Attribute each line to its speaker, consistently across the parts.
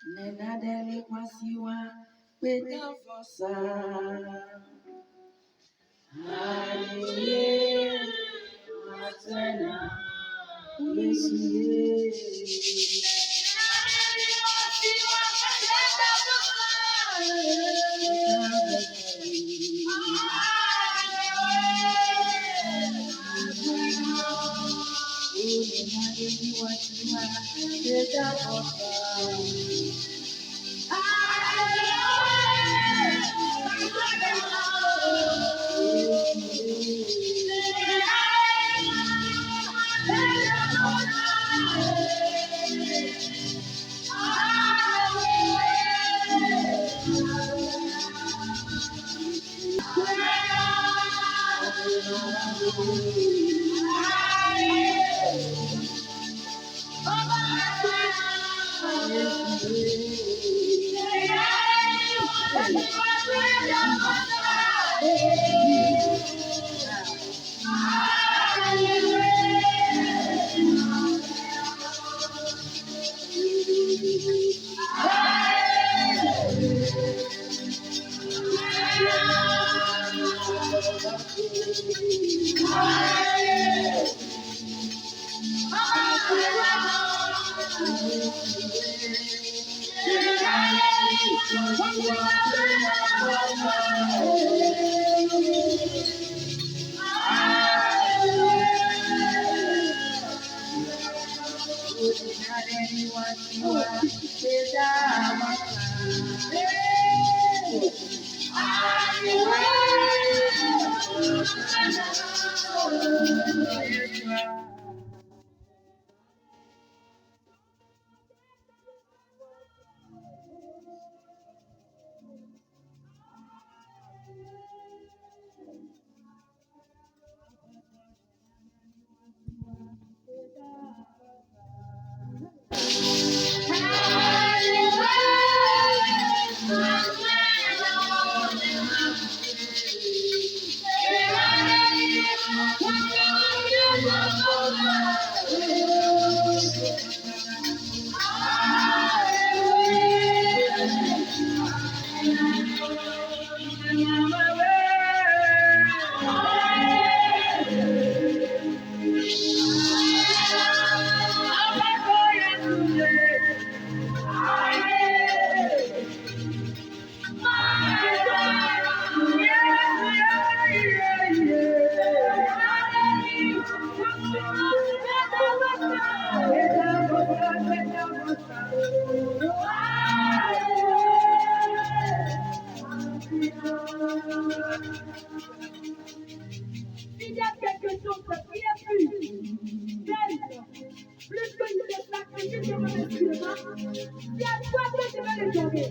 Speaker 1: Nenadele kwasiwa peta fosa. Hallelujah, Matana, Yesu.
Speaker 2: Il y a quelque chose de bien plus belle, plus que une déplaque, plus que un remerciement. C'est à toi que je vais le donner.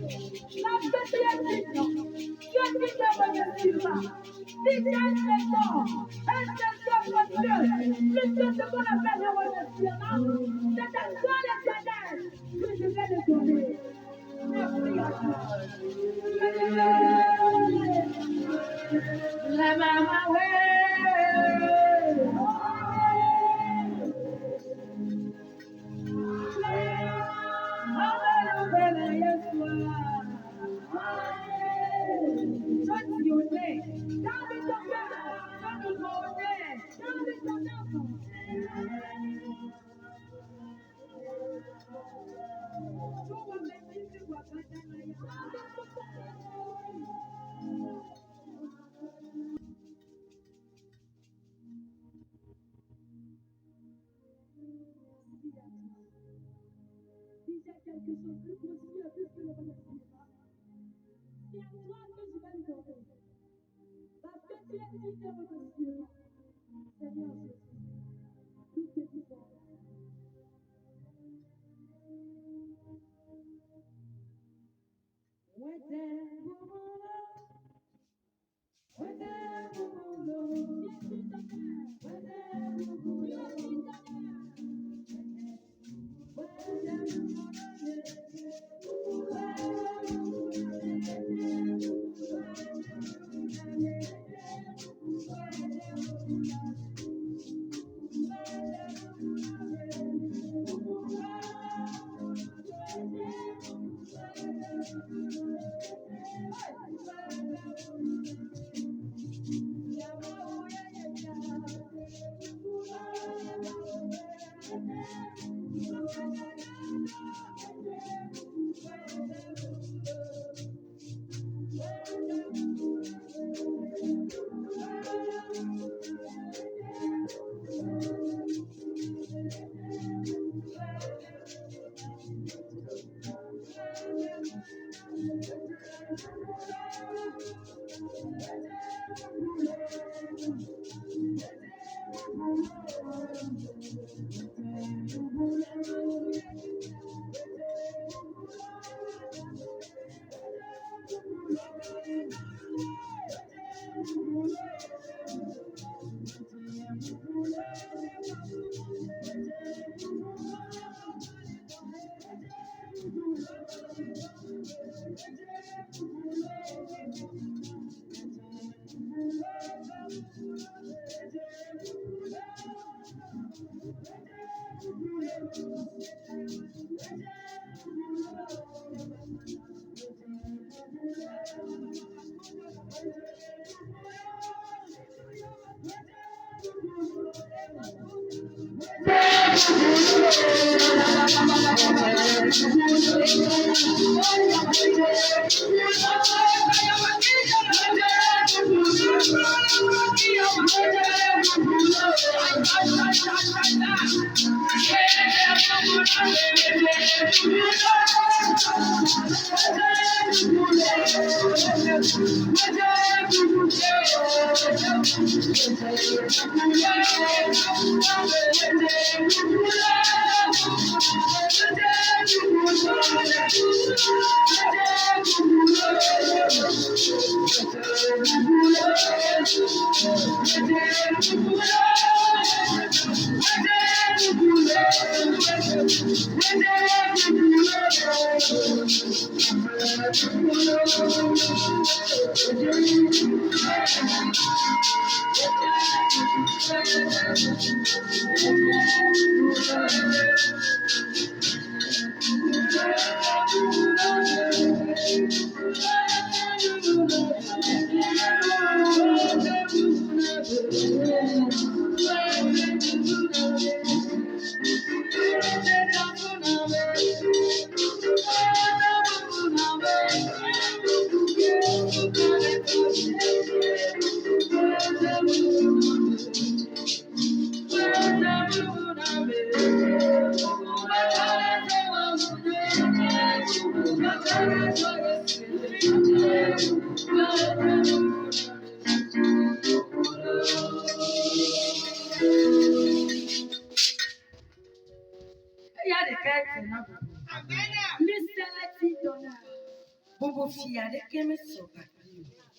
Speaker 2: La fête est non. Dieu qui te remerciera. Si tu as un trésor pour Dieu, plus que ce qu'on appelle le remerciement, c'est à toi l'Éternel que je vais le donner. Merci à toi. La maman, quelque chose de plus précieux, plus que le remerciement. C'est à toi que je vais le donner. Parce que tu es digne de remerciement. Seigneur Jésus, tout est pour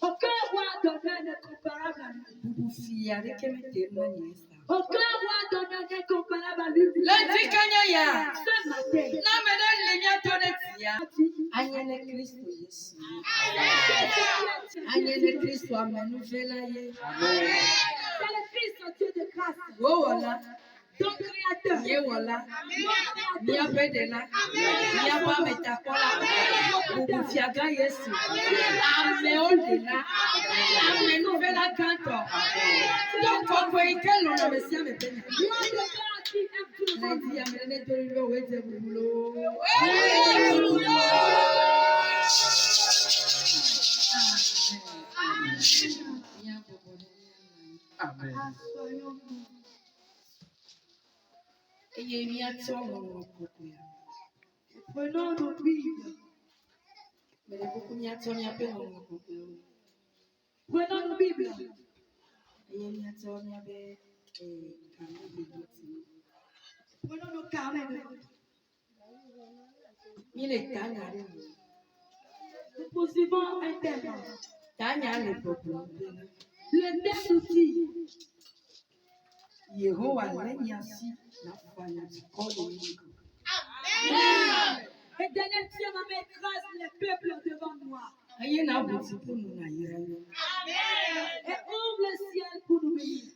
Speaker 2: Aucun roi d'honneur n'est comparable à lui. Aucun roi d'honneur n'est comparable à lui. Ce matin, c'est le Christ en Dieu de grâce. Ton créateur. Prenons nos Bibles. Prenons nos Bibles. Prenons nos carnets. Nous poursuivons un thème. Le thème nous dit Éternel Dieu m'écrase les peuples devant moi. Et ouvre le ciel pour nous bénir.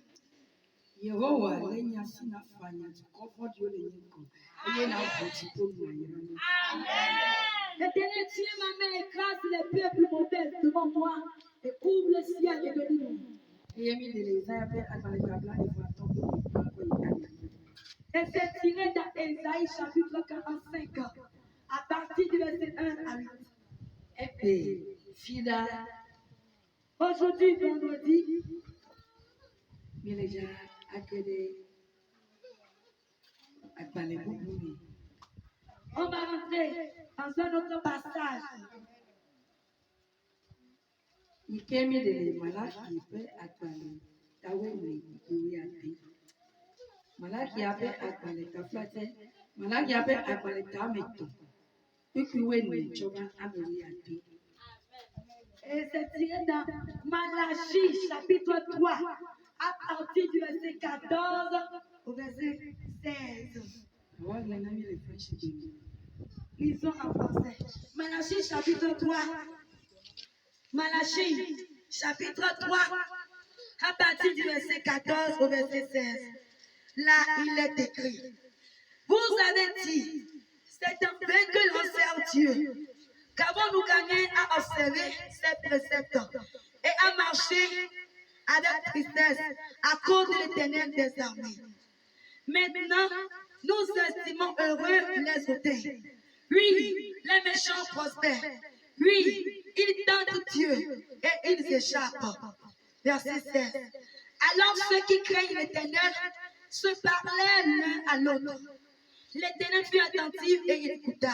Speaker 2: Éternel Dieu écrase les peuples mauvais devant moi. Et ouvre le ciel et bénis-nous. Et c'est tiré d'Ésaïe chapitre 45, à partir du verset 1 à 8. Aujourd'hui, vendredi, on va rentrer dans un autre passage. Et c'est tiré dans Malachie chapitre 3 à partir du verset 14 au verset 16. Lisons en français. Malachie chapitre 3. Malachie chapitre 3, à partir du verset 14 au verset 16. Là, il est écrit. Vous avez dit, c'est en vain que l'on sert Dieu. Qu'avons-nous gagné à observer ses préceptes et à marcher avec tristesse à cause de l'Éternel des armées. Maintenant, nous estimons heureux les auteurs. Oui, les méchants prospèrent. Oui, ils tentent Dieu et ils échappent. Verset 16. Alors ceux qui craignent l'Éternel se parlaient l'un à l'autre. L'Éternel fut attentif et il écouta.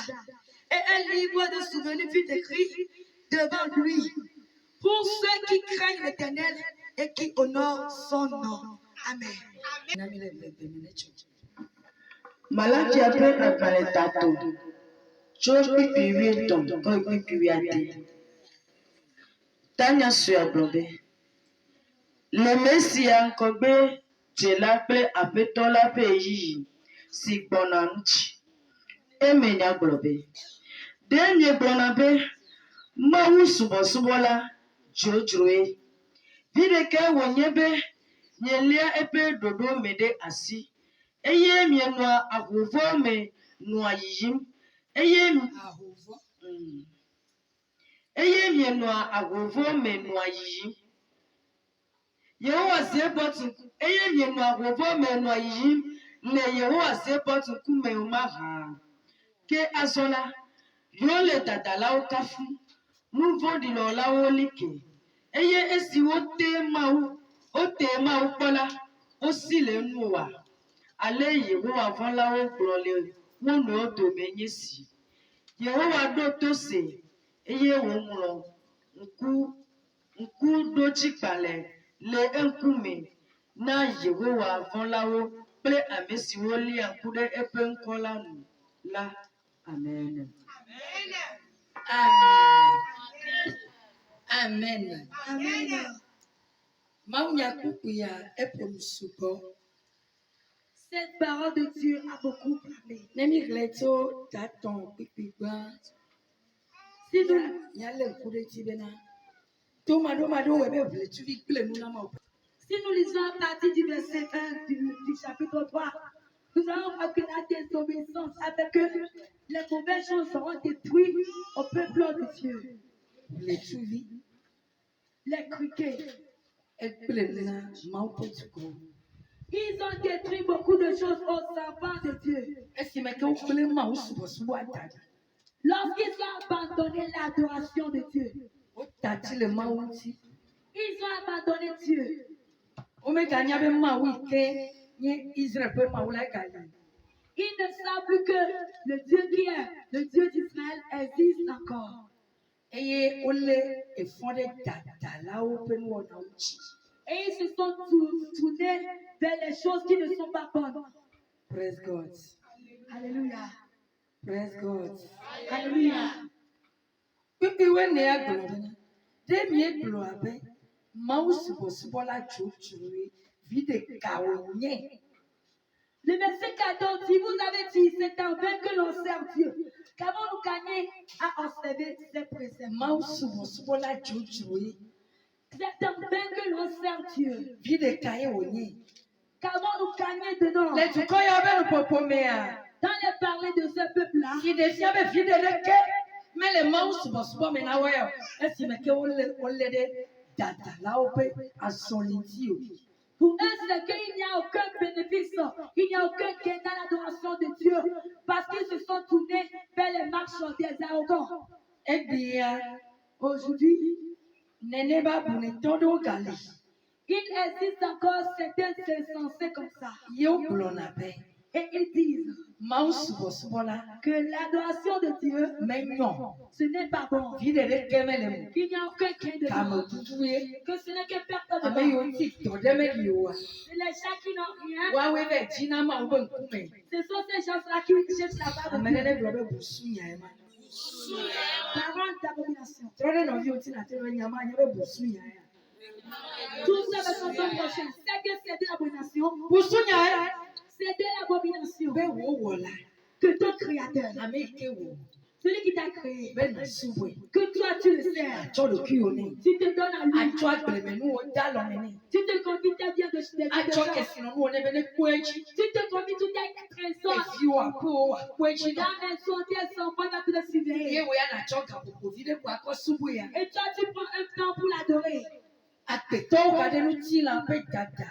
Speaker 2: Et un livre de souvenirs fut écrit devant lui pour ceux qui craignent l'Éternel et qui honorent son nom. Amen.
Speaker 1: Malaki ape akpale tato. Tso kpikpi etɔ̃ kɔ kpikpi ade. Tanya sue agblɔ le Mesia ŋkɔgbe dzela kple Aƒetɔ la ƒe ɣeyiɣi si gbɔna ŋuti. Eme nya gblɔ be, ɖe miegblɔna be Mawu subɔsubɔla dzodzroe. Vi ɖeke wònye be mielia eƒe ɖoɖo me ɖe asi. Eye mienɔa ahuvɔ me nɔa yiyim. Eye mienɔa ahuvɔ me nɔa yiyim. Yehowa zie bɔtu. Eye mienɔa ahuvɔ me nɔa yiyim le Yehowa zie bɔtu ŋkume o mahã. Ke azɔ la, yewo le dadalawo kafu. Nu vɔ̃ɖi wɔlawo li ke. Eye esi wote Mawu kpɔ la, wosi le nu wa. Ale Yehowa vɔ̃lawo gblɔ le wo nɔewo dome nye si. Yehowa ɖo to se eye wòŋlɔ ŋkuɖodzigbalẽ le eŋkume na Yehowa vɔ̃lawo kple ame siwo lia ŋku ɖe eƒe ŋkɔ la nu la. Amen.
Speaker 2: Amen. Amen. Cette parole de Dieu a beaucoup parlé. Si nous lisons à partir du verset 1 du chapitre 3, nous allons voir que la désobéissance avec que les mauvaises choses seront détruites au peuple de Dieu. Les criquets. Ils ont détruit beaucoup de choses aux enfants de Dieu. Lorsqu'ils ont abandonné l'adoration de Dieu, ils ont abandonné Dieu. Ils ne savent plus que le Dieu qui est le Dieu d'Israël existe encore. Et ils se sont tournés vers les choses qui ne sont pas bonnes.
Speaker 3: Praise God.
Speaker 2: Alléluia.
Speaker 3: Praise God.
Speaker 2: Alléluia. Le verset 14 dit, vous avez dit, c'est en vain que l'on sert Dieu. Qu'avons-nous gagné à observer ses préceptes? C'est en vain que l'on sert Dieu. Qu'avons-nous gagné dedans? Dans les parler de ce peuple-là, pour eux, c'est qu'il n'y a aucun bénéfice, il n'y a aucun gain dans l'adoration de Dieu, parce qu'ils se sont tournés vers les marches des arrogants.
Speaker 3: Eh bien,
Speaker 2: Aujourd'hui,
Speaker 3: il
Speaker 2: existe encore certains insensés comme ça. Et ils disent que l'adoration de Dieu, ce n'est pas bon. Qu'il n'y a aucun gain dedans. Que ce n'est que perte de temps. C'est les gens qui n'ont rien. Ce sont ces gens-là qui cherchent la barre. Parents d'abomination. Tout ça va s'en prochain. C'est que c'est de l'abomination. C'est de l'abomination que ton créateur Celui qui t'a créé,
Speaker 3: bɛ na subwe
Speaker 2: que toi tu le sers.
Speaker 3: atsɔ ɖokui wo nɛ
Speaker 2: Tu te donnes à lui.
Speaker 3: atsɔ agblemenuwo da lɔme nɛ
Speaker 2: Tu te confies tes biens de
Speaker 3: atsɔ
Speaker 2: choses.
Speaker 3: kesinɔnuwo nɛ bɛ ne kue dzi
Speaker 2: Tu te confies tout tes trésors.
Speaker 3: eviwo aƒewo akue dzi nɔ
Speaker 2: Ta maison, tes enfants, va te le
Speaker 3: ye
Speaker 2: surveiller.
Speaker 3: wo ya natsɔ gaƒoƒovi ɖe ko akɔ subwe ya
Speaker 2: Et toi, tu prends un temps pour l'adorer.
Speaker 3: agbetɔwo ga ɖe ŋutilã ƒe dada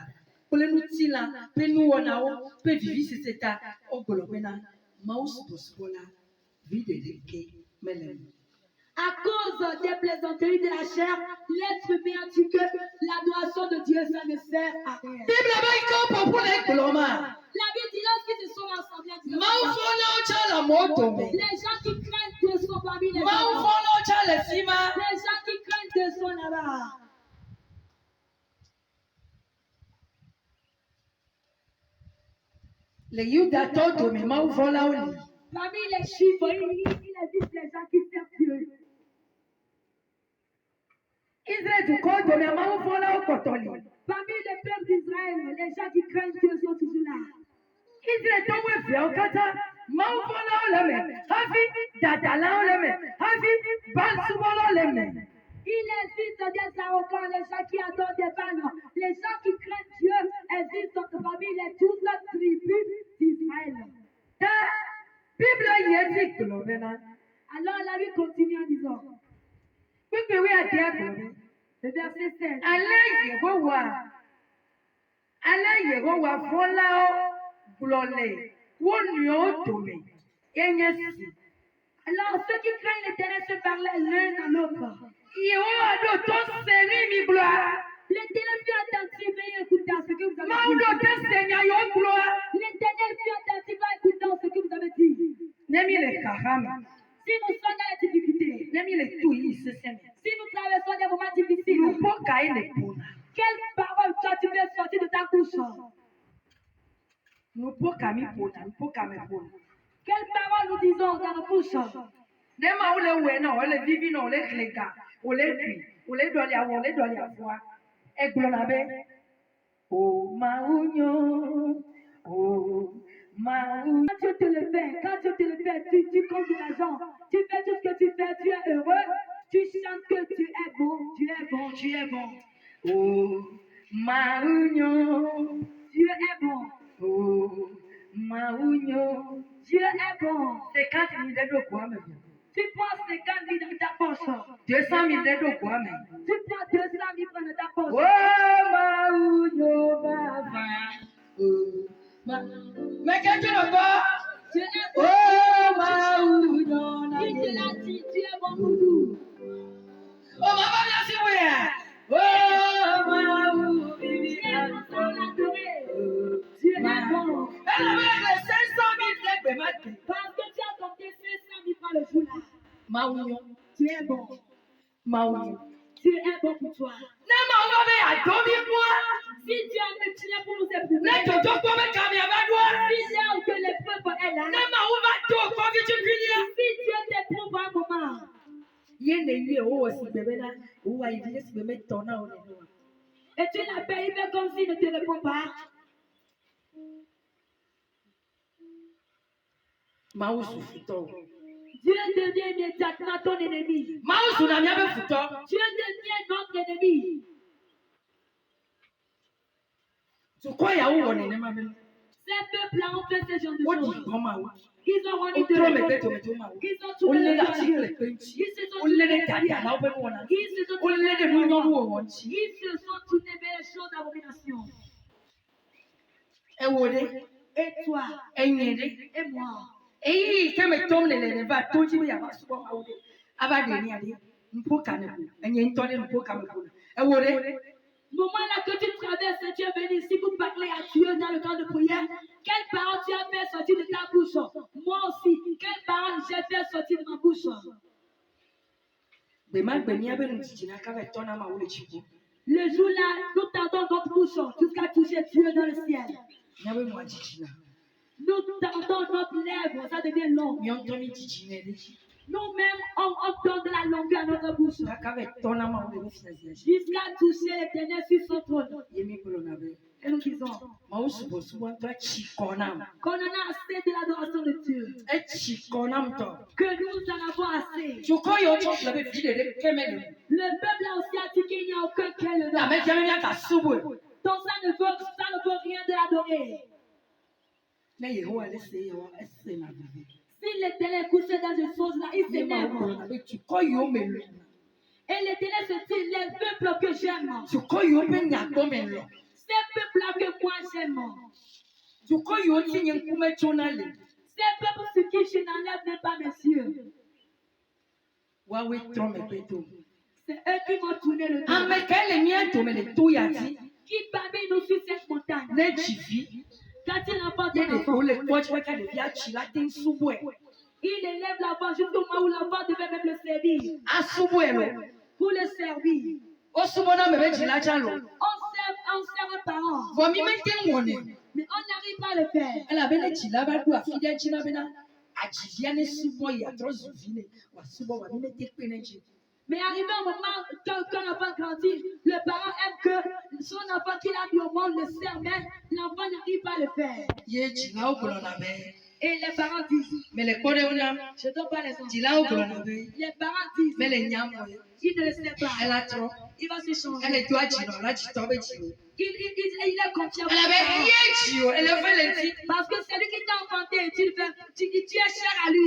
Speaker 3: kple ŋutilã ƒe nuwɔnawo ƒe vivisese ta wogblɔ bena mawu subɔsubɔ la viɖe ɖeke mele eme.
Speaker 2: À cause des plaisanteries de la chair, l'être humain a dit que l'adoration de Dieu, ça ne sert à rien.
Speaker 3: Bible be yi ke wo ƒoƒu le egblɔ ma
Speaker 2: La Bible dit lorsqu'ils se sont rassemblés, en disant,
Speaker 3: mawufɔlawo tsɛ le amewo dome
Speaker 2: les gens qui craignent Dieu sont parmi les gens.
Speaker 3: mawufɔlawo tsɛ le fi ma
Speaker 2: Les gens qui craignent Dieu sont là-bas.
Speaker 3: le yudatɔwo dome mawufɔlawo li
Speaker 2: Parmi les chiffres, il existe les gens qui servent Dieu.
Speaker 3: Israel dukɔwo dome mawufɔlawo kpɔtɔ li
Speaker 2: Parmi le peuple d'Israël, les gens qui craignent Dieu sont toujours là.
Speaker 3: Israel tɔwo eveawo katã mawufɔlawo le me hafi dadalawo le me hafi bansubɔlawo le me.
Speaker 2: Il existe des arrogants, les gens qui adorent des ballons. Les gens qui craignent Dieu existent parmi les 12 tribus d'Israël.
Speaker 3: Ta Bible yi edzi gblɔ bena
Speaker 2: Alors la vie continue en disant,
Speaker 3: kpekpewoe adia gblɔ be
Speaker 2: le verset 16.
Speaker 3: ale Yehowa fɔlawo gblɔ le wo nɔewo dome yenye si.
Speaker 2: Alors ceux qui craignent l'Éternel se parlaient l'un à l'autre.
Speaker 3: Yehowa ɖo to seri mi gblɔa
Speaker 2: L'Éternel fut attentif et écouta ce que vous avez
Speaker 3: Mawu
Speaker 2: dit.
Speaker 3: ɖo te se nya yewo gblɔa
Speaker 2: L'Éternel fut attentif et écoutant ce que vous avez dit.
Speaker 3: ne mi le xaxa me
Speaker 2: Si nous sommes dans les difficultés,
Speaker 3: ne mi le tu yi sesẽ me
Speaker 2: si nous traversons des moments difficiles,
Speaker 3: nuƒo kae le ƒona
Speaker 2: quelle parole toi tu veux sortir de ta bouche?
Speaker 3: nuƒo ka mi ƒona nuƒo ka me ƒona
Speaker 2: Quelle parole nous disons dans nos bouches?
Speaker 3: ne Mawu le wɔe na wòle vivi na wòle xlẽ ga wòle ɖui wòle ɖɔli awɔ wòle ɖɔli avɔa egblɔna be o Mawu nyo o Mawu.
Speaker 2: Quand Dieu te le fait, tu comptes de l'argent, tu fais tout ce que tu fais, tu es heureux, tu chantes que tu es bon, tu es bon, tu es bon.
Speaker 3: O Mawu nyo
Speaker 2: Dieu est bon,
Speaker 3: o Mawu nyo.
Speaker 2: Dieu est bon.
Speaker 3: 50 000 ɖe ɖo goa me vo.
Speaker 2: Tu prends 50 000 dans ta poche,
Speaker 3: 200 000 ɖe ɖo goa me.
Speaker 2: tu prends 200 000 dans ta poche.
Speaker 3: O Mawu nyo baba. O Meke tu le bas.
Speaker 2: Dieu est
Speaker 3: O
Speaker 2: bon.
Speaker 3: Mawu nyo na
Speaker 2: Il te
Speaker 3: ye.
Speaker 2: l'a dit, tu es bon pour nous.
Speaker 3: O mama bien si oui. O Mawu bibi
Speaker 2: Tu es bon
Speaker 3: na.
Speaker 2: pour l'adorer. Dieu est bon.
Speaker 3: Elle avait les 500 000 ɖe gbe ma te.
Speaker 2: Parce que tu as compté 500 000 par le jour là.
Speaker 3: Mawu nyo.
Speaker 2: Tu es bon.
Speaker 3: Mawu nyo.
Speaker 2: Dieu est bon pour toi.
Speaker 3: Ne Mawu be ado mi kpɔa.
Speaker 2: Si Dieu a multiplié pour nous
Speaker 3: Ne
Speaker 2: éprouver,
Speaker 3: dzɔdzɔ kpɔ be kami ava ɖoa.
Speaker 2: si Dieu a que l'épreuve est là,
Speaker 3: Ne Mawu va do kɔvi tukunia.
Speaker 2: si Dieu t'éprouve un moment,
Speaker 3: Ye ne yi ewɔ sigbe bena wowɔ yi vi sigbe me tɔ na wo nene.
Speaker 2: et tu l'appelles, il fait comme s'il ne te répond pas,
Speaker 3: Mawu su futɔ o.
Speaker 2: Dieu devient immédiatement ton ennemi.
Speaker 3: Mawu su na miabe futɔ.
Speaker 2: Dieu devient notre ennemi.
Speaker 3: Dukɔ yawo wɔ nenema be.
Speaker 2: Ces peuples-là ont fait ce genre de
Speaker 3: Wodi
Speaker 2: choses.
Speaker 3: gbɔ Mawu.
Speaker 2: Ils ont rendu de
Speaker 3: Wotro megbe
Speaker 2: l'épreuve.
Speaker 3: tome to Mawu.
Speaker 2: Ils ont tout
Speaker 3: Wole
Speaker 2: donné
Speaker 3: ɖe
Speaker 2: à
Speaker 3: asi
Speaker 2: Dieu.
Speaker 3: le kpe ŋuti.
Speaker 2: Ils se sont
Speaker 3: Wole
Speaker 2: tournés
Speaker 3: ɖe
Speaker 2: vers Dieu.
Speaker 3: dadalawo ƒe nuwɔna.
Speaker 2: Ils se sont
Speaker 3: Wole
Speaker 2: tournés
Speaker 3: ɖe
Speaker 2: vers
Speaker 3: nunyɔnu
Speaker 2: Dieu.
Speaker 3: wɔwɔ ŋuti.
Speaker 2: Ils se sont tournés vers les choses d'abomination.
Speaker 3: Ewo ɖe.
Speaker 2: Et toi,
Speaker 3: Enyi ɖe.
Speaker 2: et moi,
Speaker 3: Eyi ke me tɔm le neneva to dzi be yava subɔ Mawu ɖe. Ava ɖe nia ɖe. Nuƒo ka ne ƒo. Enye ŋutɔ ɖe nuƒo ka me ƒo. Ewo ɖe.
Speaker 2: moment là que tu traverses, tu es venu ici pour parler à Dieu dans le temps de prière. Quelle parole tu as fait sortir de ta bouche? Moi aussi, quelle parole j'ai fait sortir de ma bouche?
Speaker 3: Gbe ma gbe miabe nudzidzi na kava tɔ na Mawu le dziƒo.
Speaker 2: Le jour là, nous tendons notre bouche jusqu'à toucher Dieu dans le ciel.
Speaker 3: Miabe nua dzidzi na.
Speaker 2: Nous tendons notre lèvre, ça devient long.
Speaker 3: Miɔ ŋutɔ mi dzidzi ne ɖe dzi.
Speaker 2: Nous-mêmes, on donne de la longueur à notre bouche. Jusqu'à toucher l'Éternel sur son trône. Et nous disons qu'on en a assez de l'adoration de Dieu. Que nous en avons assez. Le peuple asiatique, il n'y a aucun qui est le nom. Donc ça ne veut rien de l'adorer. Si l'Éternel est couché dans ces choses-là, il s'énerve. Et l'Éternel se dit, les peuples que j'aime, ces peuples-là que moi j'aime, ces peuples sur qui je n'enlève même pas mes yeux, c'est eux qui m'ont tourné le dos. Qui parmi nous sur cette montagne, quand il emporte un enfant, il élève la voix jusqu'au moment où l'enfant devait même le servir. Pour le servir. On sert un parent. Mais on n'arrive pas à le faire. Mais arrivé au moment quand l'enfant grandit, le parent aime que son enfant qu'il a mis au monde le sert, mais l'enfant n'arrive pas à le faire. Et les parents disent, je ne donne pas les enfants. Les parents disent, il ne le sait pas. Il va se changer. Il est confiant. Parce que c'est lui qui t'a enfanté. Tu es cher à lui.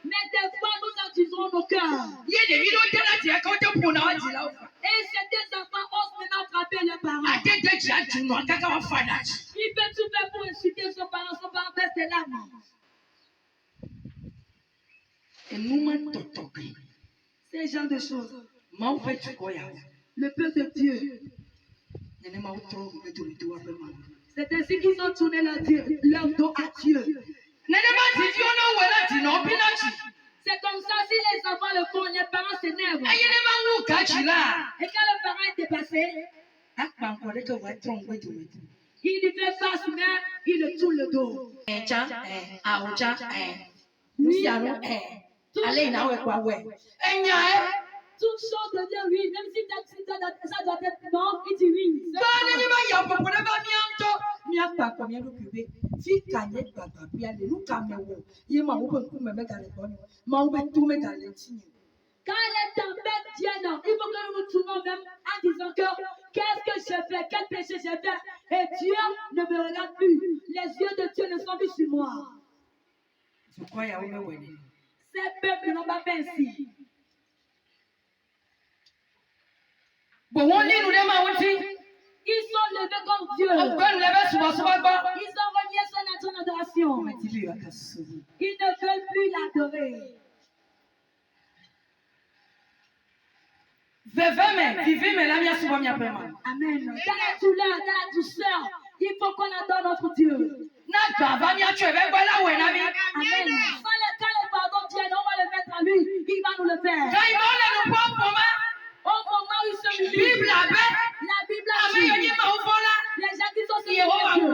Speaker 2: Mais des fois, nous en disons nos cœurs. Et ces enfants osent maintenant frapper leurs parents. Il fait tout faire pour insulter son parent fait ses larmes. Ces genre de choses. Le peuple de Dieu. C'est ainsi qu'ils ont tourné leur dos à Dieu. C'est comme ça, si les enfants le font, les parents s'énervent. Et quand le parent est dépassé, il lui fait face, mais il le tourne le dos. Toute chose de dire oui, même si ça doit être non, il dit oui. Quand les tempêtes viennent, il faut que nous nous tournons même en disant que qu'est-ce que je fais, quel péché j'ai fait, et Dieu ne me regarde plus. Les yeux de Dieu ne sont plus sur moi. Ces peuples n'ont pas fait ainsi. Ils sont levés comme Dieu. Ils ont renié son adoration. Ils ne veulent plus l'adorer. Amen. Dans la douleur, dans la douceur, il faut qu'on adore notre Dieu. Amen. Quand le pardon vient, on va le mettre à lui. Il va nous le faire. Au moment où il se humile, la Bible a dit, les gens qui sont sur Dieu.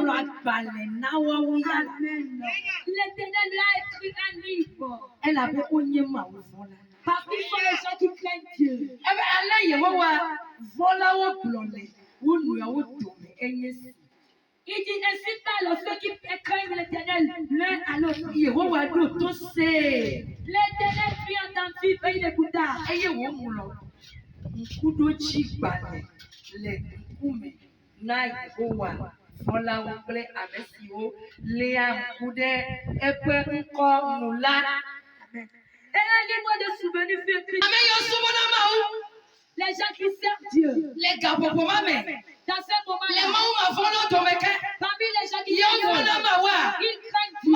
Speaker 2: Amen. L'Éternel lui a écrit un livre. Parce qu'ils sont les gens qui craignent Dieu. Il dit ainsi parlent ceux qui craignent l'Éternel l'un à l'autre. L'Éternel fut attentif et il écouta. Et un livre de souvenirs fut écrit. Les gens qui servent Dieu. Dans ce moment-là, parmi les gens qui servent Dieu, ils craignent Dieu.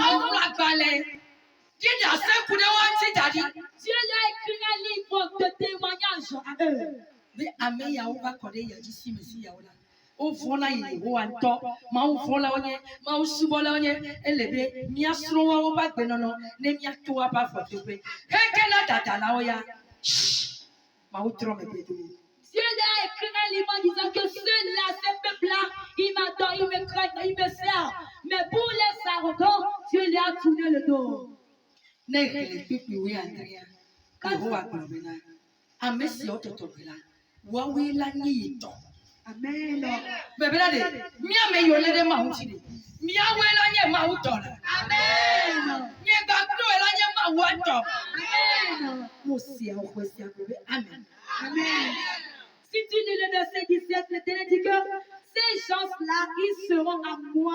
Speaker 2: Dieu leur a écrit un livre de témoignage à eux. Dieu leur a écrit un livre en disant que ceux-là, ces peuples-là, ils m'adorent, ils me craignent, ils me servent. Mais pour les arrogants, Dieu leur a tourné le dos.
Speaker 3: Nekele pipi we Andrea. Kahoa globina. Amesi ototobila. Wawe la nyito.
Speaker 2: Amen.
Speaker 3: Bebela de. Mia me yole de mauti. Mia we la nye mautola.
Speaker 2: Amen.
Speaker 3: Nye bakno la nye mauto.
Speaker 2: Amen.
Speaker 3: Mosia okwesi agobe. Amen.
Speaker 2: Amen. Si tu lis le verset 17, l'Éternel dit que ces gens-là, ils seront à moi.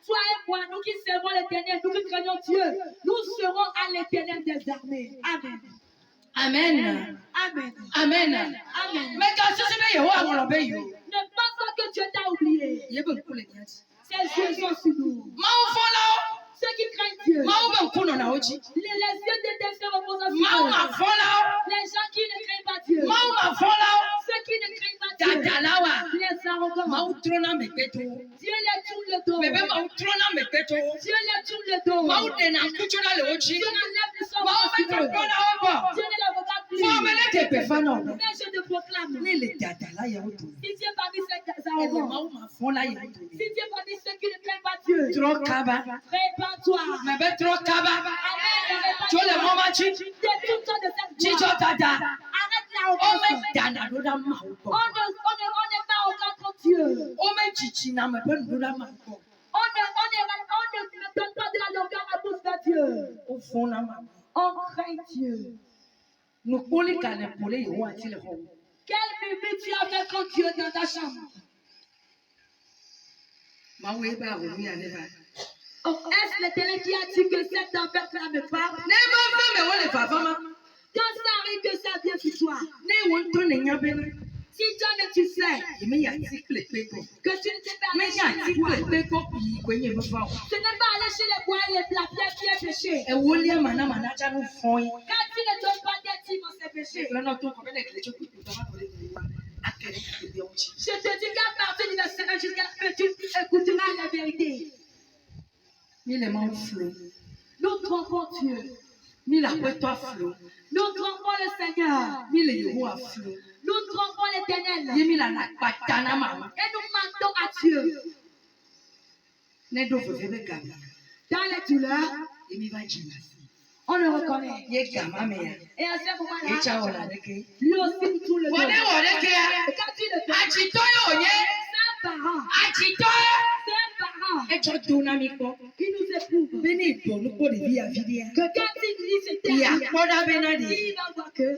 Speaker 2: Toi et moi, nous qui servons l'Éternel, nous qui craignons Dieu, nous serons à l'Éternel des armées. Amen.
Speaker 3: Amen.
Speaker 2: Amen.
Speaker 3: Amen.
Speaker 2: Amen.
Speaker 3: Mais quand ce n'est pas moi, on yo.
Speaker 2: Ne pense pas que Dieu t'a oublié.
Speaker 3: Yebe kule nyati.
Speaker 2: Ses yeux sont sur nous.
Speaker 3: Mau follow.
Speaker 2: Ceux qui craignent Dieu.
Speaker 3: Mau ben kuno na oji.
Speaker 2: Les yeux de tes se reposent sur
Speaker 3: Mau
Speaker 2: eux.
Speaker 3: ma follow.
Speaker 2: Les gens qui ne craignent pas Dieu.
Speaker 3: Mau ma follow.
Speaker 2: Ceux qui ne craignent pas Dieu.
Speaker 3: Dadalawa.
Speaker 2: Les arrogants.
Speaker 3: Mau trona me peto.
Speaker 2: Dieu les tourne le dos.
Speaker 3: Bebe mau trona me peto.
Speaker 2: Dieu les tourne le dos.
Speaker 3: Mau de na kuchona le oji.
Speaker 2: Dieu n'enlève le sang.
Speaker 3: Mau me trona obo.
Speaker 2: Dieu ne le regarde plus.
Speaker 3: Fo me le te pe fano.
Speaker 2: Mais je te proclame.
Speaker 3: Ni le dadala ya oto.
Speaker 2: Si Dieu parmi ces
Speaker 3: Ele
Speaker 2: arrogants.
Speaker 3: mau ma fola ya oto.
Speaker 2: Si Dieu parmi ceux qui ne craignent pas Dieu.
Speaker 3: Tro kaba.
Speaker 2: Répands-toi.
Speaker 3: Me be tro kaba.
Speaker 2: Amen.
Speaker 3: Jo le mama chi.
Speaker 2: Détourne-toi de cette
Speaker 3: Chicho
Speaker 2: voie.
Speaker 3: dada.
Speaker 2: Arrête la
Speaker 3: O me
Speaker 2: honte.
Speaker 3: dana do da ma
Speaker 2: On
Speaker 3: obo.
Speaker 2: n'est pas au contre Dieu.
Speaker 3: O me chichi na me ben do da ma obo.
Speaker 2: On ne donne pas de la longueur à tous vers Dieu.
Speaker 3: O fona ma.
Speaker 2: On craint Dieu.
Speaker 3: No poli ka le pole yo ati le ho.
Speaker 2: Quel murmure tu as fait contre Dieu dans ta chambre?
Speaker 3: Ma we ba o mi ale ba.
Speaker 2: Oh, est-ce l'Éternel qui a dit que cette tempête-là me frappe?
Speaker 3: Ne ba fa me wo le fa fa ma.
Speaker 2: Quand ça arrive que ça vient sur toi,
Speaker 3: Ne wo to ne nya be na.
Speaker 2: si jamais tu sais
Speaker 3: E me ya ti kle pe ko.
Speaker 2: que tu ne t'es pas
Speaker 3: Me
Speaker 2: allé
Speaker 3: ya
Speaker 2: chez
Speaker 3: ti
Speaker 2: les bois,
Speaker 3: kle pe ko yi kwenye me fa.
Speaker 2: ce n'est pas aller chez les bois et la pierre qui est péché.
Speaker 3: E wo le ma na cha no fon.
Speaker 2: Quand tu ne donnes pas des timons, c'est péché.
Speaker 3: Le no to ko be ne kle cho ku to ma ko le ni wa. Akere ki be o chi.
Speaker 2: Je te dis qu'à partir du verset 1 jusqu'à la fin, tu écouteras la vérité.
Speaker 3: Mi le ma flo.
Speaker 2: Nous trompons Dieu.
Speaker 3: Mi la ko to flo.
Speaker 2: Nous trompons le Seigneur.
Speaker 3: Mi le yo a flo.
Speaker 2: Nous trompons l'Éternel.
Speaker 3: Ye mi la na patana mama.
Speaker 2: Et nous mentons à Dieu.
Speaker 3: Ne do fe be ga.
Speaker 2: Dans les douleurs,
Speaker 3: E mi va jina.
Speaker 2: on le reconnaît.
Speaker 3: Ye ga ma me ya.
Speaker 2: Et à ce
Speaker 3: E
Speaker 2: moment-là,
Speaker 3: cha wona de ke.
Speaker 2: lui aussi nous tourne le dos.
Speaker 3: Wode wode ke ya.
Speaker 2: Et quand tu le fais,
Speaker 3: Achito yo nye.
Speaker 2: c'est un parent.
Speaker 3: Achito.
Speaker 2: C'est un parent.
Speaker 3: E cho do na mi ko.
Speaker 2: Il nous éprouve.
Speaker 3: Be ni do no ko de bi a vidia.
Speaker 2: Que quand il lit ce texte,
Speaker 3: Ya ko da be na di.
Speaker 2: il va voir que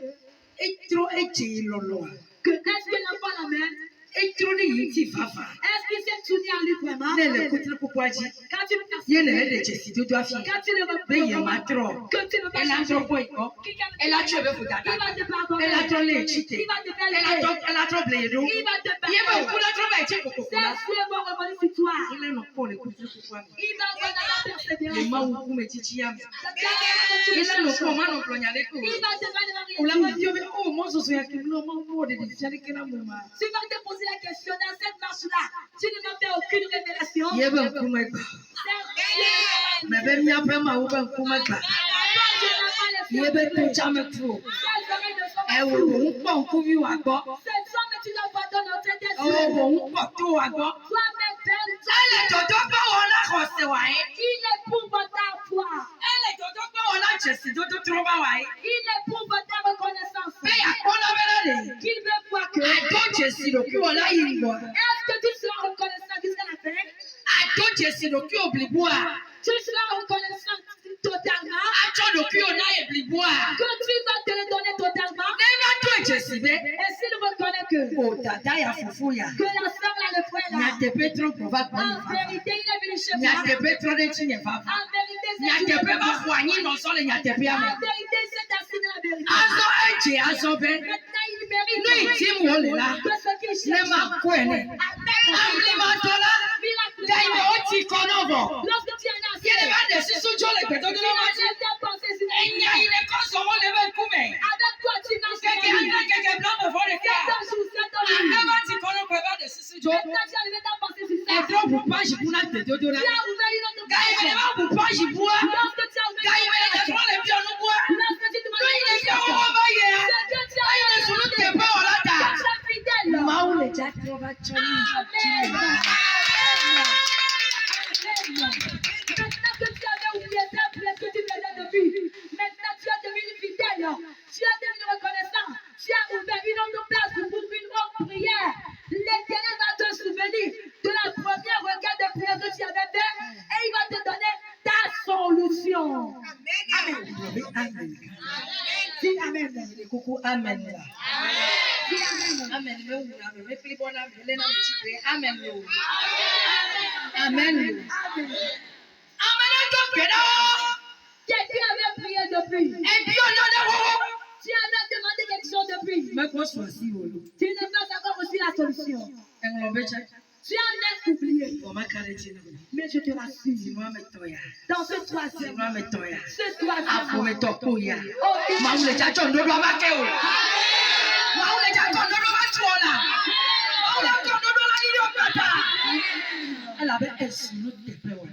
Speaker 3: Etro eche lolo.
Speaker 2: est-ce que l'enfant la mère,
Speaker 3: Etro ni yiti fafa.
Speaker 2: est-ce qu'il s'est tourné à lui vraiment?
Speaker 3: Ne le kutre pupwaji.
Speaker 2: Quand tu le
Speaker 3: Ye ne le de chesi do do afi.
Speaker 2: quand tu le
Speaker 3: Be ye
Speaker 2: reprends,
Speaker 3: ma tro.
Speaker 2: que tu ne vas
Speaker 3: Elle a
Speaker 2: changer,
Speaker 3: trop boy ko. Elle a tué be futa.
Speaker 2: il va te pardonner.
Speaker 3: Elle a trop le chite.
Speaker 2: Il va te faire
Speaker 3: Elle a trop blé do.
Speaker 2: il va te
Speaker 3: Ye be
Speaker 2: pardonner.
Speaker 3: kula trop ba che ko ko
Speaker 2: Ses
Speaker 3: kula.
Speaker 2: yeux vont revenir sur toi.
Speaker 3: Ile no ko le kutre pupwaji.
Speaker 2: Il va donner la
Speaker 3: Ye
Speaker 2: persévérance.
Speaker 3: ma wu me chichi ya.
Speaker 2: Il
Speaker 3: Ile no ko ma no plonya de ko.
Speaker 2: va te faire
Speaker 3: Ula
Speaker 2: une
Speaker 3: ma dio be o mo so so ya ke no mo mo de di chari ke na mo ma.
Speaker 2: Tu vas te poser la question dans cette marche-là. Tu ne vas faire aucune révélation.
Speaker 3: Ye be ku me gba. Me be mi ape ma wo be ku me gba. Ye be to cha me ku. E wo wo po nku bi wa gbo. O wo po to wa gbo. Ele jojo gbo wo la ko se wa yi. Ele jojo gbo wo la chesi do do tro ba wa yi. Be ya ko na be na de. Ado chesi do ki wo la yi ngbo. Ado chesi do ki oblibu a.
Speaker 2: Tu seras reconnaissant totalement.
Speaker 3: Acho do ki o na eblibu a.
Speaker 2: Que tu vas te le donner totalement.
Speaker 3: Never do chesi be.
Speaker 2: Et s'il reconnaît que
Speaker 3: O tata ya fufu ya.
Speaker 2: la sœur là, le frère là,
Speaker 3: Nya te petro ko va gbo ni
Speaker 2: en
Speaker 3: fa.
Speaker 2: vérité, il est venu chez
Speaker 3: Nya
Speaker 2: moi.
Speaker 3: te petro de chi ne fa fa.
Speaker 2: En vérité,
Speaker 3: Nya
Speaker 2: c'est
Speaker 3: te
Speaker 2: Dieu.
Speaker 3: pe ba fu anyi no so le nya te pe ame.
Speaker 2: En vérité, c'est assis dans la vérité.
Speaker 3: Azo eche azo be.
Speaker 2: Maintenant, il mérite
Speaker 3: No iti mo le la.
Speaker 2: que ce qu'il
Speaker 3: Ne
Speaker 2: cherche.
Speaker 3: ma ko ene. Amli ma tola.
Speaker 2: Miracle.
Speaker 3: Dai me o ti ko no bo.
Speaker 2: Lorsque tu es assis,
Speaker 3: Ye le ba de sisu jo le gbedo do ma ti.
Speaker 2: tu as pensé sur
Speaker 3: Enya ile ko so mo le be ku me.
Speaker 2: avec toi, tu n'as
Speaker 3: Keke anga keke bla me fo le ka.
Speaker 2: C'est un jour, c'est un jour.
Speaker 3: Anga ma ti ko no ko ba de sisu jo.
Speaker 2: Maintenant, tu as levé ta pensée sur ça.
Speaker 3: E tro bu pa ji bu na gbedo do na.
Speaker 2: Tu as ouvert une autre
Speaker 3: Gai me le ba bu pa ji bu a.
Speaker 2: Lorsque tu as ouvert
Speaker 3: Gai me le
Speaker 2: une
Speaker 3: tro
Speaker 2: autre
Speaker 3: le bi onu bu a.
Speaker 2: lorsque tu demandes
Speaker 3: No ile
Speaker 2: une
Speaker 3: bi o
Speaker 2: autre
Speaker 3: ba ye.
Speaker 2: c'est que tu as
Speaker 3: Ai ne sunu te pe o la ta.
Speaker 2: tu es fidèle.
Speaker 3: Mau le ja tro ba choni.
Speaker 2: Amen. Maintenant que tu avais oublié ça, parce que tu faisais depuis,
Speaker 3: Dis Amen.
Speaker 1: Coucou, amen.
Speaker 3: Dis Amen.
Speaker 1: Amen. Amen. Amen.
Speaker 2: Quelqu'un avait prié depuis. Tu avais demandé quelque chose depuis. Tu n'as pas encore reçu la solution. Tu as même oublié. Mais je te rassure. Dans ce troisième.
Speaker 3: Elle avait essuie tes pleurs.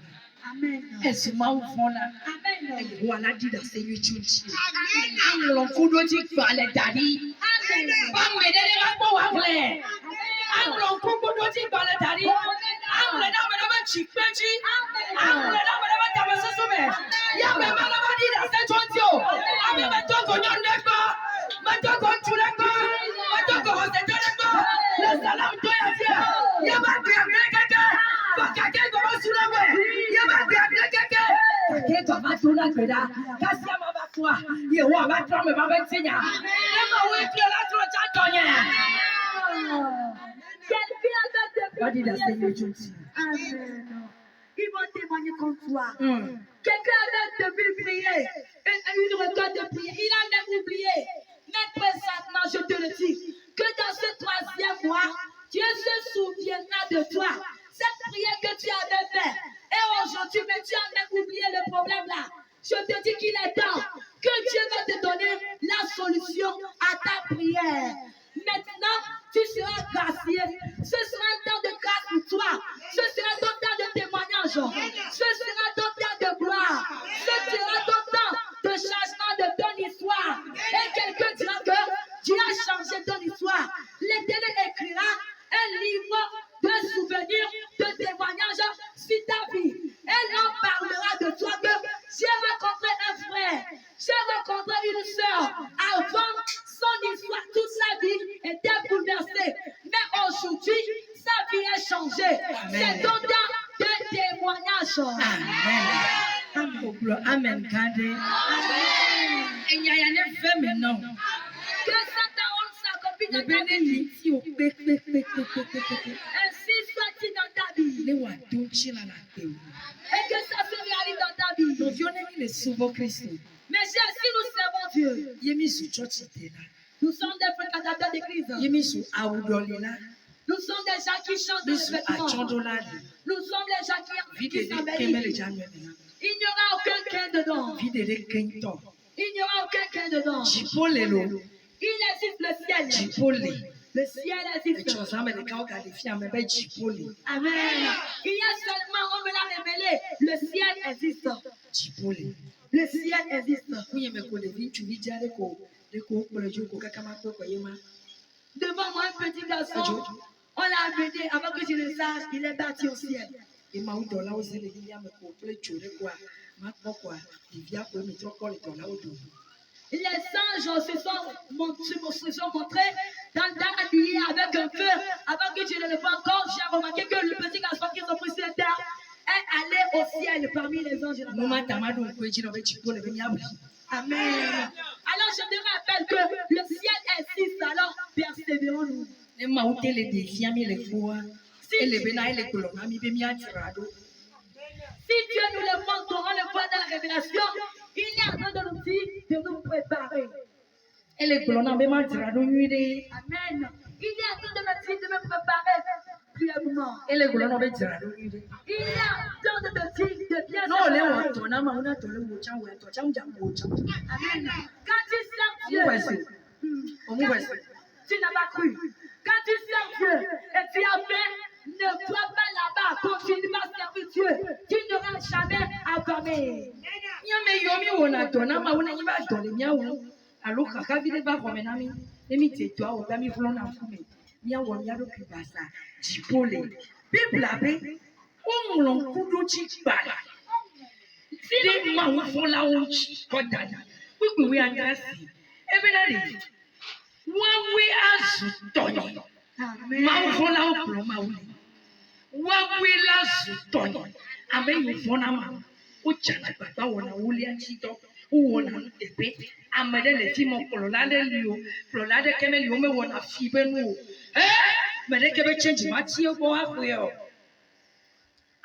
Speaker 2: Amen.
Speaker 3: Essuie ma ouvre là.
Speaker 2: Amen.
Speaker 3: Voilà dit dans ces nuits chunchi. L'on coudo dit fallait daddy. Pas me donner la peau à clair. L'on coudo dit fallait daddy. On le donne me chipechi. On le donne me tabasse soumet. Ya me malaba dit dans ces chunchi. Ame me toko nyoneko. Me toko chuleko. Me toko hoseteleko. Le salam to ya dia. Ya ma keke. Fakake go sulawe. Ya ma keke. Quelqu'un va tourner à Péda, Cassia m'a va toi, Yewa va tomber, va venir. Emma, oui, tu es là, tu es
Speaker 2: Quelqu'un avait
Speaker 3: Amen.
Speaker 2: Ils vont témoigner contre toi. Quelqu'un avait depuis prier. Une requête de prière. Il a même oublié. Mais présentement, je te le dis, que dans ce troisième mois, Dieu se souviendra de toi. Cette prière que tu avais faite. Et aujourd'hui, mais tu as même oublié le problème là. Je te dis qu'il est temps que Dieu va te donner la solution à ta prière. Maintenant, tu seras gracié. Ce sera un temps de grâce pour toi. Ce sera ton temps de témoignage. Ce sera ton temps de gloire. Ce sera ton temps de changement de ton histoire. Et quelqu'un dira que Dieu a changé ton histoire. L'Éternel écrira un livre de souvenirs, de témoignages sur ta vie. Elle en parlera de toi que j'ai rencontré un frère, j'ai rencontré une soeur. Avant, son histoire, toute sa vie était bouleversée. Mais aujourd'hui, sa vie a changé. C'est ton temps de témoignage.
Speaker 3: Amen. Et il y a un effet maintenant.
Speaker 2: Que cette parole s'accomplit dans ta vie. Ainsi soit-il dans ta vie. Et que ça se réalise dans ta vie. Mais si nous servons Dieu, nous sommes des fréquentateurs d'église. Nous sommes des gens qui chantent dans les vêtements. Nous sommes les gens qui s'embellissent. Il n'y aura aucun gain dedans. Il n'y aura aucun gain dedans. Il existe le ciel. Le ciel existe. Amen. Il y a seulement, on me l'a révélé, le ciel existe. Le ciel existe. Devant moi, un petit garçon, on l'a amené avant que je le sache, il est parti au ciel. Les anges se sont montrés dans l'habillé avec un feu. Avant que je ne le vois encore, j'ai remarqué que le petit garçon qui sont pris sur terre est allé au ciel parmi les anges. Amen. Alors je te rappelle que le ciel existe, alors persévérons-nous. Si Dieu nous le montre, on le voit dans la révélation, il est en train de nous dire de nous préparer. Amen. Il est en train de me dire de me préparer brièvement. Il est en train de te dire de bien se préparer. Amen. Quand tu sers Dieu, tu n'as pas cru. Quand tu sers Dieu et tu as fait, ne crois pas là-bas, continue à servir Dieu. Tu n'auras jamais affamé.
Speaker 3: où on a été, à me donner les filles, mon colonel de Lio, colonel de Kemelio, mais on a fibé nous. Mais les Québec change ma tia au bois.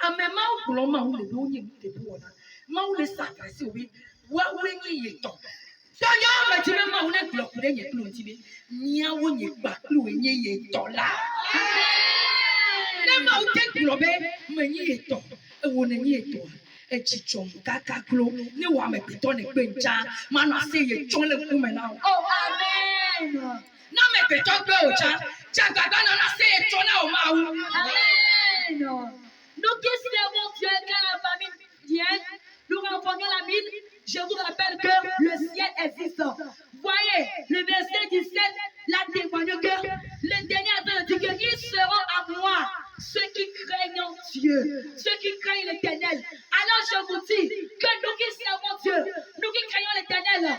Speaker 3: À mes mains, pour le moment où les loups de bois, maou les sacrés, oui, what wingy est top. Sonia, mais tu m'as maou les blocs, les yeux clous, nia ou n'y pas clou et n'y est là. Les maou t'es globé, mais n'y est top, et on n'y est toi. Et chichon, caca clou, ni wa me piton et bencha, manassé et chon le coup maintenant.
Speaker 2: Oh, Amen.
Speaker 3: Non, mais piton go, Tchagagan en a fait et chona au maou.
Speaker 2: Amen. Nous qui servons Dieu quand la famille vient, nous rencontrons la mine. Je vous rappelle que le ciel existe. Voyez, le verset 17, là témoigne que le dernier a dit qu'ils seront à moi, ceux qui craignent Dieu, ceux qui craignent l'Éternel. Alors je vous dis que nous qui servons Dieu, nous qui craignons l'Éternel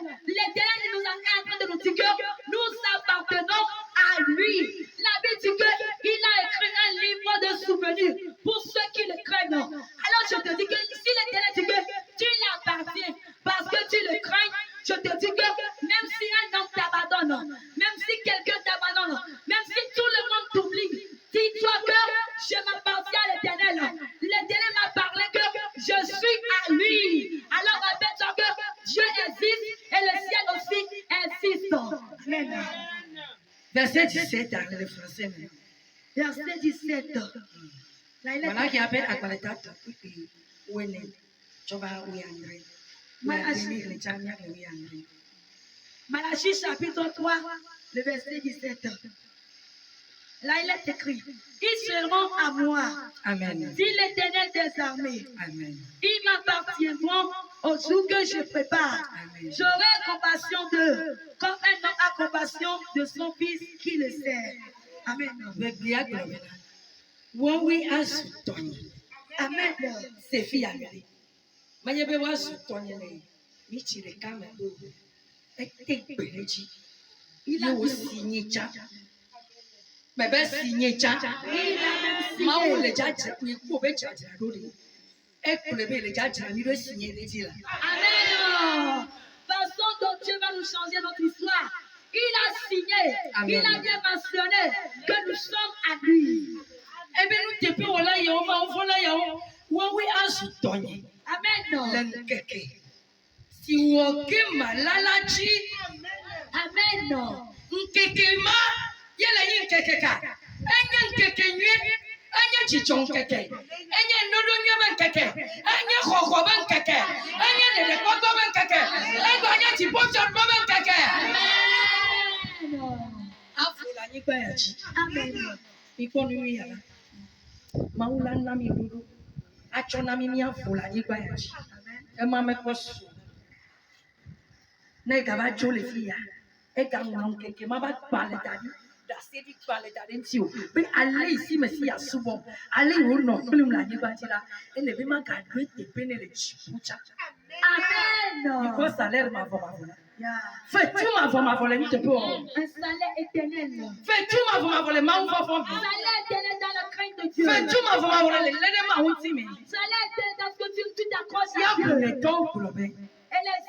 Speaker 2: nous a en train de nous dire que nous appartenons à lui. La Bible dit qu'il a écrit un livre de souvenirs pour ceux qui le craignent. Alors je te dis que si l'Éternel dit que tu l'appartiens parce que tu le crains, je te dis que même si un homme t'abandonne, même si quelqu'un t'abandonne, même si tout le monde t'oublie, dis-toi que je m'appartiens à l'Éternel. L'Éternel m'a parlé que je suis à lui. Alors répète-toi que Dieu existe et le ciel aussi existe. Amen.
Speaker 3: Verset 17, dans le français maintenant.
Speaker 2: Verset 17.
Speaker 3: Voilà qui appelle à Qualitat, où est né. Tu vas où André.
Speaker 2: Malachie chapitre 3, le verset 17. Là, il est écrit, ils seront à moi.
Speaker 3: Amen.
Speaker 2: Dit l'Éternel des armées.
Speaker 3: Amen.
Speaker 2: Ils m'appartiendront au jour que je prépare.
Speaker 3: Amen.
Speaker 2: J'aurai compassion d'eux, comme un homme a compassion de son fils qui le sert. Amen.
Speaker 3: When we ask Tony,
Speaker 2: Amen.
Speaker 3: c'est fiable. Mais il y a besoin de Tony. Michi le camé. Et Beneji. Il a signé ça. Mais ben signé ça. Maman le judge, il faut bien judge la rue. Et pour le judge, il doit signer les deals.
Speaker 2: Amen. Façon dont Dieu va nous changer notre histoire. Il a signé, il a bien mentionné que nous sommes à lui.
Speaker 3: Eh bien, nous te payons là, on va en voler. When we ask Tony.
Speaker 2: Amen.
Speaker 3: Lenkeke. Si woke malalachi.
Speaker 2: Amen.
Speaker 3: Nkeke ma. Yela yin keke ka. Enye nkeke nye. Enye chichon keke. Enye nodo nye ben keke. Enye koko ben keke. Enye dede koto ben keke. Enye chipochon ben keke.
Speaker 2: Amen.
Speaker 3: Afula nyi kwa yachi.
Speaker 2: Amen.
Speaker 3: Iko nui yala. Maula nami dudu. Acho nami ni afula nyi kwa yachi. Ema me kosu. Ne gaba jole fiya. E gamu keke ma ba paletani. Dasedi paletani ntio. Be ale isi mesi ya subo. Ale wo no plum la nyiba tila. Ele be ma graduate pene le chipucha.
Speaker 2: Amen.
Speaker 3: Because salaire ma voma vola.
Speaker 2: Yeah.
Speaker 3: Fais-tu ma voma vola ni te peu.
Speaker 2: Un salaire éternel.
Speaker 3: Fais-tu ma voma vola ma ou
Speaker 2: Un salaire éternel dans la crainte de Dieu.
Speaker 3: Fais-tu ma voma vola le ma ou ti me.
Speaker 2: Salaire éternel dans ce que tu t'accroches à
Speaker 3: Ya
Speaker 2: Dieu.
Speaker 3: pour le temps pour le ben.
Speaker 2: Et les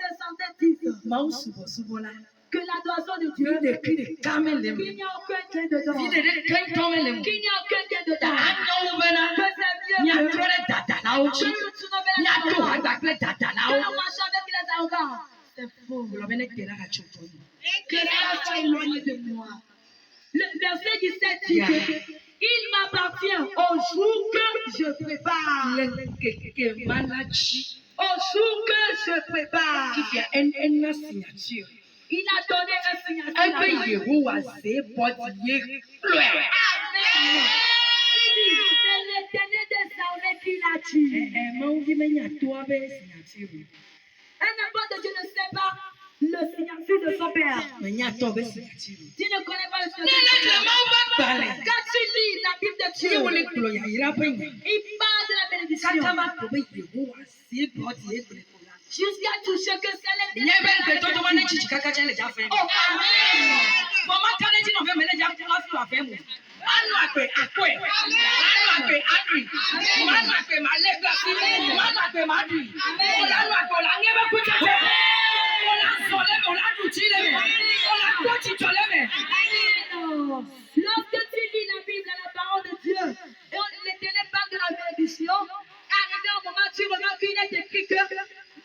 Speaker 2: 70
Speaker 3: Ma ou subo la.
Speaker 2: que l'adoration de Dieu,
Speaker 3: Dieu depuis le camel le.
Speaker 2: qu'il n'y a aucun Dieu dedans.
Speaker 3: Vie de quand tombe le.
Speaker 2: Qu'il n'y a aucun Dieu dedans.
Speaker 3: Anyo bena.
Speaker 2: Que c'est
Speaker 3: Nya
Speaker 2: mieux que
Speaker 3: tole dada la o chi.
Speaker 2: nous te nommer
Speaker 3: Nya
Speaker 2: la
Speaker 3: to
Speaker 2: foi.
Speaker 3: agba dada la
Speaker 2: Que
Speaker 3: o.
Speaker 2: l'on marche avec les arrogants. C'est faux.
Speaker 3: Pour le ben te la ka choto.
Speaker 2: Que ça soit éloigné de moi. Le verset 17 dit que il m'appartient au jour que je prépare.
Speaker 3: Lenkeke malachi.
Speaker 2: Au jour que je prépare.
Speaker 3: Qui a une signature.
Speaker 2: Il a donné un signature.
Speaker 3: Ebe Yehowa se body clear.
Speaker 2: Amen. C'est l'Éternel des armées qui l'a dit.
Speaker 3: Ma ouvi menya toi be signature.
Speaker 2: Un enfant de Dieu ne sait pas le signature de son père.
Speaker 3: Menya toi be signature.
Speaker 2: Tu ne connais pas le
Speaker 3: Ne
Speaker 2: signature.
Speaker 3: le ma ba parler.
Speaker 2: Quand tu lis la Bible de
Speaker 3: Ti
Speaker 2: Dieu,
Speaker 3: wole klo ya ira pe nya.
Speaker 2: il parle de la bénédiction.
Speaker 3: Kaka ma to be Yehowa se body clear.
Speaker 2: Jusqu'à toucher que c'est l'Éternel.
Speaker 3: Nye be pe to to ma ne chichi kaka chele ja fe.
Speaker 2: Oh, amen.
Speaker 3: Mama kale ti no fe mele ja ko fi wa fe mu. Anu akwe akwe. Anu akwe adri. Anu akwe ma le gba. Anu akwe ma adri. Anu akwe la nye be ku tete.
Speaker 2: Lorsque tu lis la Bible, la parole de Dieu, et on l'Éternel parle de la bénédiction, arrivé au moment où tu remarques qu'il est écrit que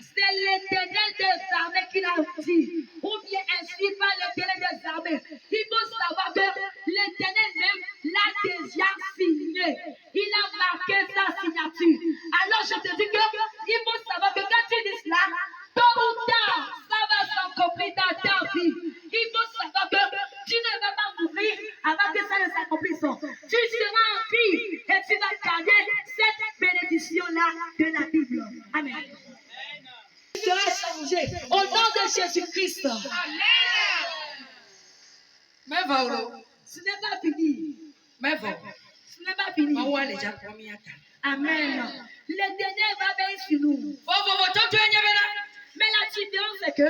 Speaker 2: c'est l'Éternel des armées qui l'a dit, ou bien ainsi par l'Éternel des armées. Il faut savoir que l'Éternel même l'a déjà signé. Il a marqué sa signature. Alors je te dis que il faut savoir que quand tu dis cela, tôt ou tard, ça va s'accomplir dans ta vie. Il faut savoir que tu ne vas pas mourir avant que ça ne s'accomplisse. Tu seras en vie et tu vas garder cette bénédiction-là de la Bible. Amen. Tu seras changé au nom de Jésus-Christ. Ce n'est pas fini. Ce n'est pas fini. Amen. L'éternel va veiller sur nous. Mais la différence c'est que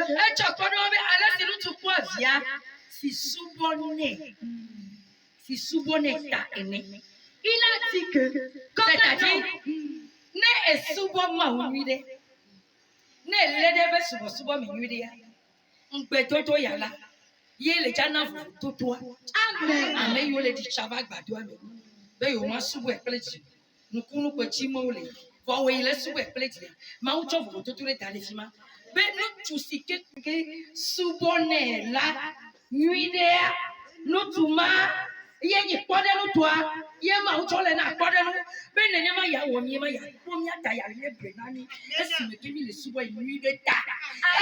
Speaker 2: il a dit que
Speaker 3: C'est-à-dire, ne esubo ma unide. Ne lede be subo minuide ya. Ngbe toto ya la. Ye le jana toto.
Speaker 2: Amen.
Speaker 3: Ame yo le di chava gbadu ame. Be yo ma subo e pleti. Nkunu ko chi mo le. Ko we le subo e pleti. Ma u cho vo toto le dale fima. Be no tusi ke subo ne la nuide ya. No tuma ye ni kpɔɖe nu toa ye ma wo tsɔ le na kpɔɖe nu be nenema ya wɔ mi ma ya kpɔ mi ata ya le bre na mi esi me ke mi le subɔ yi nyui ɖe ta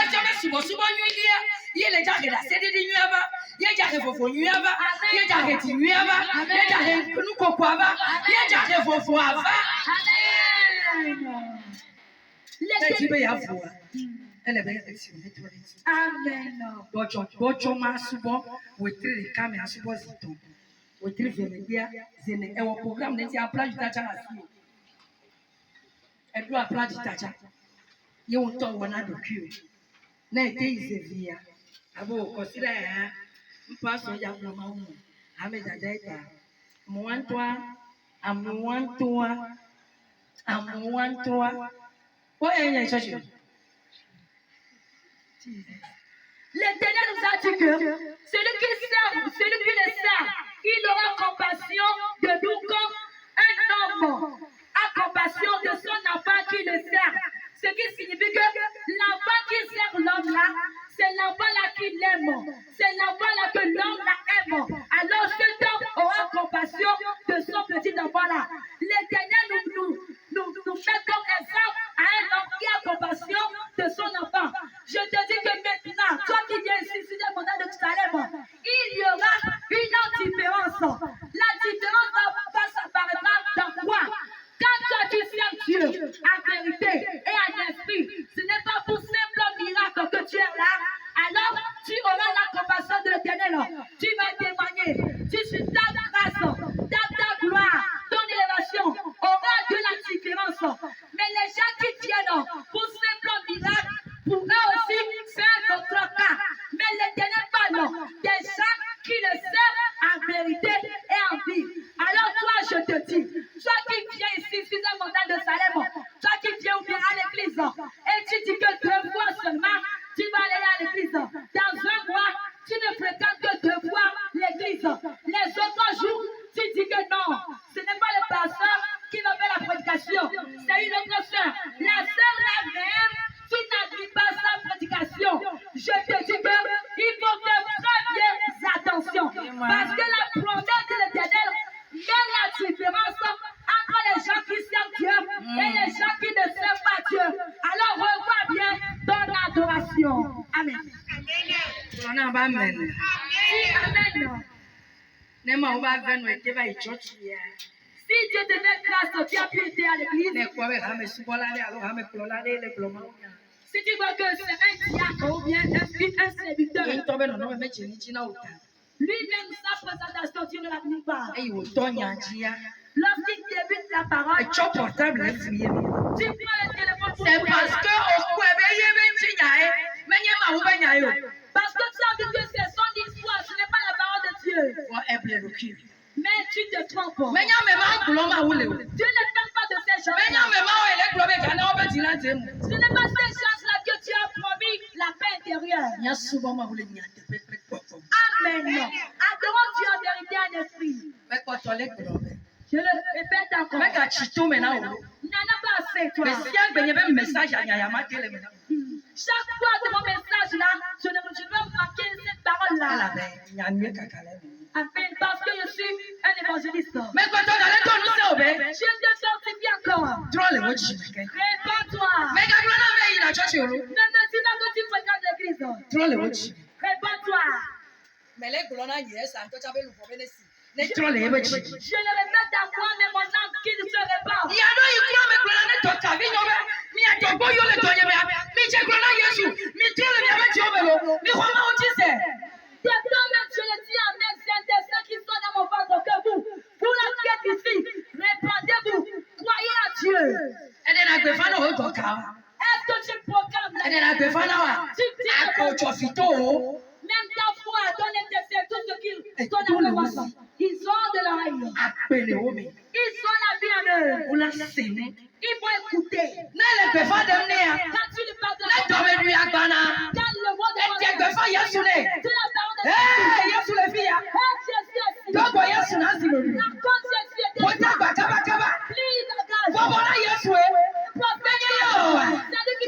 Speaker 3: etsɔ ne subɔsubɔ nyui lia ye le dza he ɖe ase ɖiɖi nyui ava ye dza he vovo nyui ava ye dza he ti nyui ava ye dza he nukoko ava ye dza he vovo ava. Eti be ya voa ele be esi me to le ti.
Speaker 2: Amen.
Speaker 3: Bɔtsɔ ma subɔ wetri ɖeka me asubɔ zitɔ. Wetri vemedia zene ewo program ne ti apla juta cha asi edu apla juta cha ye wonto wona doku na ete izevia abo consider ya mpa so ya gbo ma wu ame dada ita muantoa o enye church.
Speaker 2: L'Éternel nous a dit que celui qui le sert, il aura compassion de nous comme un homme a compassion de son enfant qui le sert. Ce qui signifie que l'enfant qui sert l'homme là, c'est l'enfant là qui l'aime. C'est l'enfant là que l'homme là aime. Alors cet homme aura compassion de son petit enfant là. L'Éternel nous fait comme exemple à un homme qui a compassion de son enfant. Je te dis que maintenant, toi qui viens ici, sur le montagne de Jérusalem, il y aura une autre différence. La différence s'apparaîtra dans quoi? Quand toi tu sers Dieu en vérité et en esprit, ce n'est pas pour simple miracle que tu es là. Alors tu auras la compassion de l'Éternel. Tu vas témoigner. Tu suis ta grâce, ta gloire, ton élévation aura de la différence. Mais les gens qui viennent pour simple miracle, pour eux aussi, c'est notre cas. Mais l'Éternel parle des gens qui le servent en vérité et en vie. Alors toi, je te dis, toi qui viens ici sur la montagne de Salem, toi qui viens ou bien à l'église, et tu dis que 2 fois seulement, tu vas aller à l'église. Dans un mois, tu ne fréquentes que 2 fois l'église. Les autres jours, tu dis que non, ce n'est pas le pasteur qui va faire la prédication, c'est une autre sœur. La sœur là-même, tu n'admets pas sa prédication. Je te dis qu'il faut faire très bien attention. Parce que la promesse de l'Éternel met la différence entre les gens qui servent Dieu et les gens qui ne servent pas Dieu. Alors revois bien ton adoration. Amen.
Speaker 3: Amen.
Speaker 2: Amen. Si Dieu te met grâce, tu as pu être à l'église. Si tu vois que c'est un diacre ou bien un serviteur, lui-même sa présentation, tu ne l'admets pas. Lorsqu'il débute la parole, tu prends le téléphone pour
Speaker 3: c'est parce que
Speaker 2: parce que tu as vu que c'est son histoire, ce n'est pas la parole de Dieu. Mais tu te trompes. Dieu ne parle pas de ces gens-là. Ce n'est pas ces gens-là que tu as promis la paix l'intérieur.
Speaker 3: Nya souvent ma voulait nya te pe quoi comme.
Speaker 2: Amen. Adorons Dieu en vérité en esprit.
Speaker 3: Mais quoi toi les globe.
Speaker 2: Je le répète encore.
Speaker 3: Mais ka chito maintenant.
Speaker 2: Il n'en a pas assez, toi.
Speaker 3: Mais si un benye ben message à nya ma télé maintenant.
Speaker 2: Chaque fois de mon message là, je veux marquer cette parole
Speaker 3: Ala
Speaker 2: là.
Speaker 3: ben nya mieux kakala.
Speaker 2: Amen. Parce que je suis un évangéliste.
Speaker 3: Mais quoi toi dans les ton nous c'est obé.
Speaker 2: Je te fortifie encore.
Speaker 3: Trop les mots chi.
Speaker 2: Répands-toi.
Speaker 3: Mais ka gloire na me ina church yo.
Speaker 2: Ne me dis pas que tu fréquentes l'église.
Speaker 3: Trop les mots chi.
Speaker 2: Répands-toi.
Speaker 3: Mais les gloire na yes en toi tu le problème ici. Les trop les mots chi.
Speaker 2: Je le répète à moi, mais mon âme qui se répand.
Speaker 3: Ya no you gloire me gloire na to ta vi no be. Mi a to go yo le to ye be. Mi je gloire na Yesu. Mi trop le mi a ti o be lo. Mi ko ma o ti se.
Speaker 2: C'est toi-même, je le dis, Amen, Saint-Esprit qui sont dans mon ventre, que vous la qui êtes ici, répandez-vous, croyez à Dieu.
Speaker 3: Et then I go find out to ka.
Speaker 2: Est-ce que tu proclames
Speaker 3: And then I go find out. I go to fito.
Speaker 2: même ta foi, ton intercession, tout ce qu'ils sont dans le ventre, ils ont de l'oreille.
Speaker 3: Apele o me.
Speaker 2: Ils ont la vie en eux.
Speaker 3: Una sene.
Speaker 2: Ils vont écouter.
Speaker 3: Na le go find them ne.
Speaker 2: Quand tu lui parles de
Speaker 3: Na to me nu agbana.
Speaker 2: dans le mot de
Speaker 3: E je go find Yesu ne.
Speaker 2: tu la parole de
Speaker 3: Eh, Yesu le fi ya.
Speaker 2: Jésus est
Speaker 3: To go Yesu na si lo lu.
Speaker 2: la cause Jésus est
Speaker 3: Ko ta ba kaba.
Speaker 2: Please, engage.
Speaker 3: Ko bo na Yesu e. Menye yo.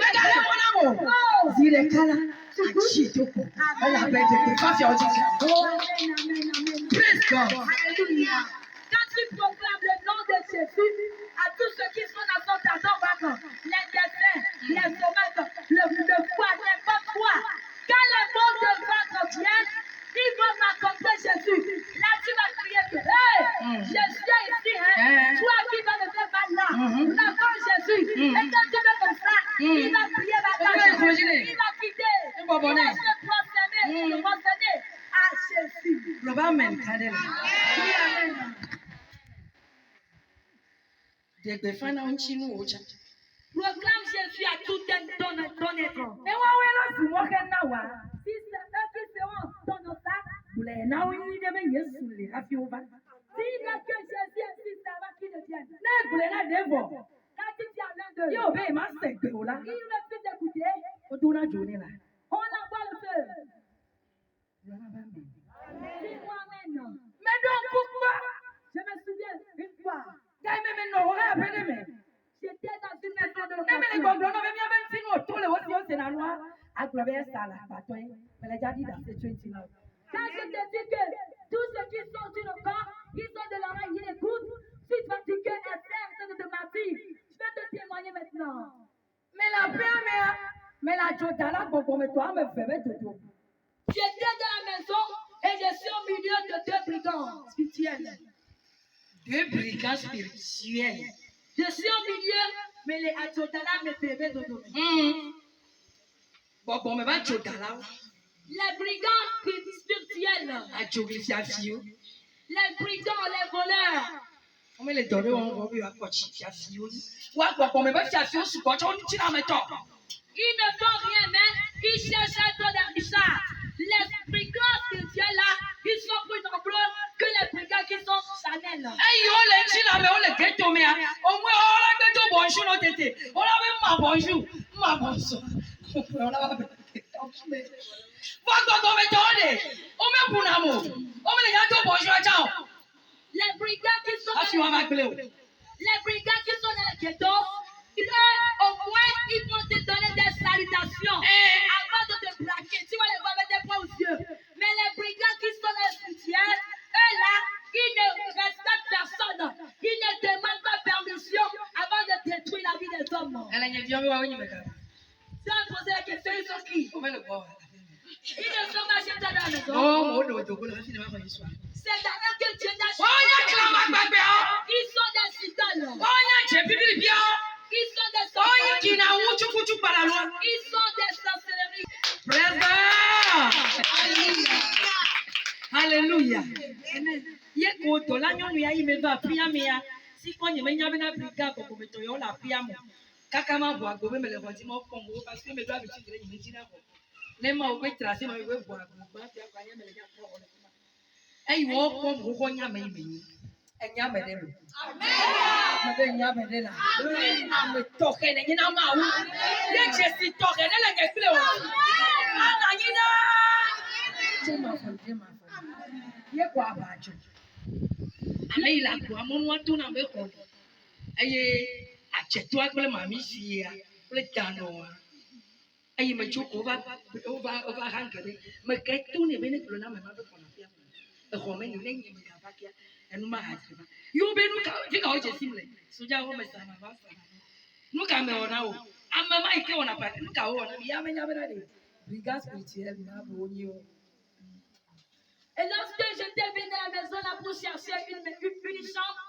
Speaker 3: Me ga le mo na mo. Zire kala. Achi to ko. Ala be de ko fa fi o ti. Praise God.
Speaker 2: Alléluia. Quand tu proclames le nom de Jésus à tous ceux qui sont dans ton tabernacle, les desseins, les sauvages, le foie, n'importe quoi, quand les mots de ventre viennent, ils vont rencontrer Jésus. Là, tu vas crier que hey, Jésus est ici, hein? Toi qui vas me faire mal là, rencontre Jésus. Et quand tu veux comme ça, il va prier bagages. Il va quitter. Il va se prosterner à Jésus.
Speaker 3: Roba men kadela.
Speaker 2: Oui, amen.
Speaker 3: De go find out chinu o cha.
Speaker 2: Proclame Jésus à tout ton écran.
Speaker 3: E wa we la si mo ke na wa.
Speaker 2: Si c'est eux qui seront ton obstacle,
Speaker 3: Bule na o yi de be Yesu le afi o ba.
Speaker 2: dis que Jésus existe avant qu'il ne vienne.
Speaker 3: Na bule na devo.
Speaker 2: Quand il vient l'un d'eux,
Speaker 3: Yo be ma se gbe o la.
Speaker 2: il refuse d'écouter,
Speaker 3: O do na jo ni la.
Speaker 2: on envoie le feu.
Speaker 3: Roba ba men.
Speaker 2: Dis-moi amen.
Speaker 3: Me don kupa.
Speaker 2: Je me souviens une fois,
Speaker 3: Dai me no o ga be de me.
Speaker 2: j'étais dans une maison de
Speaker 3: Na me le
Speaker 2: location.
Speaker 3: gbogbo no be mi aben tin o to le o si o se na no a. Agro be sta la ba to yin. Me le jadi da se 20 na.
Speaker 2: Quand je te dis que tous ceux qui sont sur le corps, ils ont de l'oreille, ils écoutent, si tu vas dire que est certain de te mentir, je vais te témoigner maintenant.
Speaker 3: Me la pe me la jo da la gbogbo me to a me fe be dodo.
Speaker 2: J'étais dans la maison et je suis au milieu de deux brigands spirituels.
Speaker 3: Deux brigands spirituels.
Speaker 2: Je suis au milieu, mais les Adjotala me faisaient dodo.
Speaker 3: Gbogbo me ba jo da la.
Speaker 2: Les brigands spirituels,
Speaker 3: A jo bi fi afi o.
Speaker 2: les brigands, les voleurs,
Speaker 3: O me le dore won wo bi wa ko chi fi afi o. Wa gbogbo me ba fi afi o su ko cho ni ti na me to.
Speaker 2: ils ne font rien, mais ils cherchent un ton d'Arissa. Les brigands spirituels là, ils sont plus nombreux que les brigands qui sont Chanel.
Speaker 3: Eyi o le ti na me o le ge to me a. O mu o la ge to bonjour no tete. O la be ma bonjour. Ma bonjour. O la ba be. Wa gbogbo me to de. O me bu na mo. O me le ya to bonjour a cha o.
Speaker 2: Les brigands qui sont
Speaker 3: Afi wa ba gbele o.
Speaker 2: les brigands qui sont dans le ghetto, eux, au moins, ils vont te donner des salutations avant de te braquer. Tu vas les voir avec des poings aux yeux. Mais les brigands qui sont dans le cimetière, eux là, ils ne respectent personne. Ils ne demandent pas permission avant de détruire la vie des hommes.
Speaker 3: Ele nye bi o wa onyi me ka.
Speaker 2: Si on pose la question, ils sont qui?
Speaker 3: O me le bo.
Speaker 2: Ils ne sont pas chez toi dans la maison.
Speaker 3: Oh, mo do do ko le fi na ma ko yisu.
Speaker 2: C'est dans eux que Dieu t'a
Speaker 3: O nya kila ma gbagbe o.
Speaker 2: Ils sont des citoyens.
Speaker 3: O nya je bibiri bi o.
Speaker 2: Ils sont des
Speaker 3: O yi
Speaker 2: sorciers.
Speaker 3: ki na wu chukuchu para lo.
Speaker 2: Ils sont des sorcelleries.
Speaker 3: Praise God. Hallelujah. Ye ko to la nyonu ya yi me va pia me ya. Si ko nye me nya be na briga ko me to yo la pia mo. Kaka ma bo ago me le ko ti mo ko mo parce que me do abi ti dire ni ti na ko. Le ma o pe tracé ma we bo ago ba ti akwa nya me le ja ko o le. Ei wo ko mo ko nya me yi me yi. Amen. Amen. I'm talking and you know, let's just sit talking and like a flow. You're quite bad. I may like one want to number one. I check to aqua mammy here, let down. I am a joke over hungry. My cat to the minute to number a woman you name in Cavacia and my husband. You've been looking out your simile, so you are my son. Look at me now. I'm a mic on a pack. Look out, I'm in Regards spirituel, you.
Speaker 2: Et lorsque j'étais venu à la maison là pour chercher une chambre,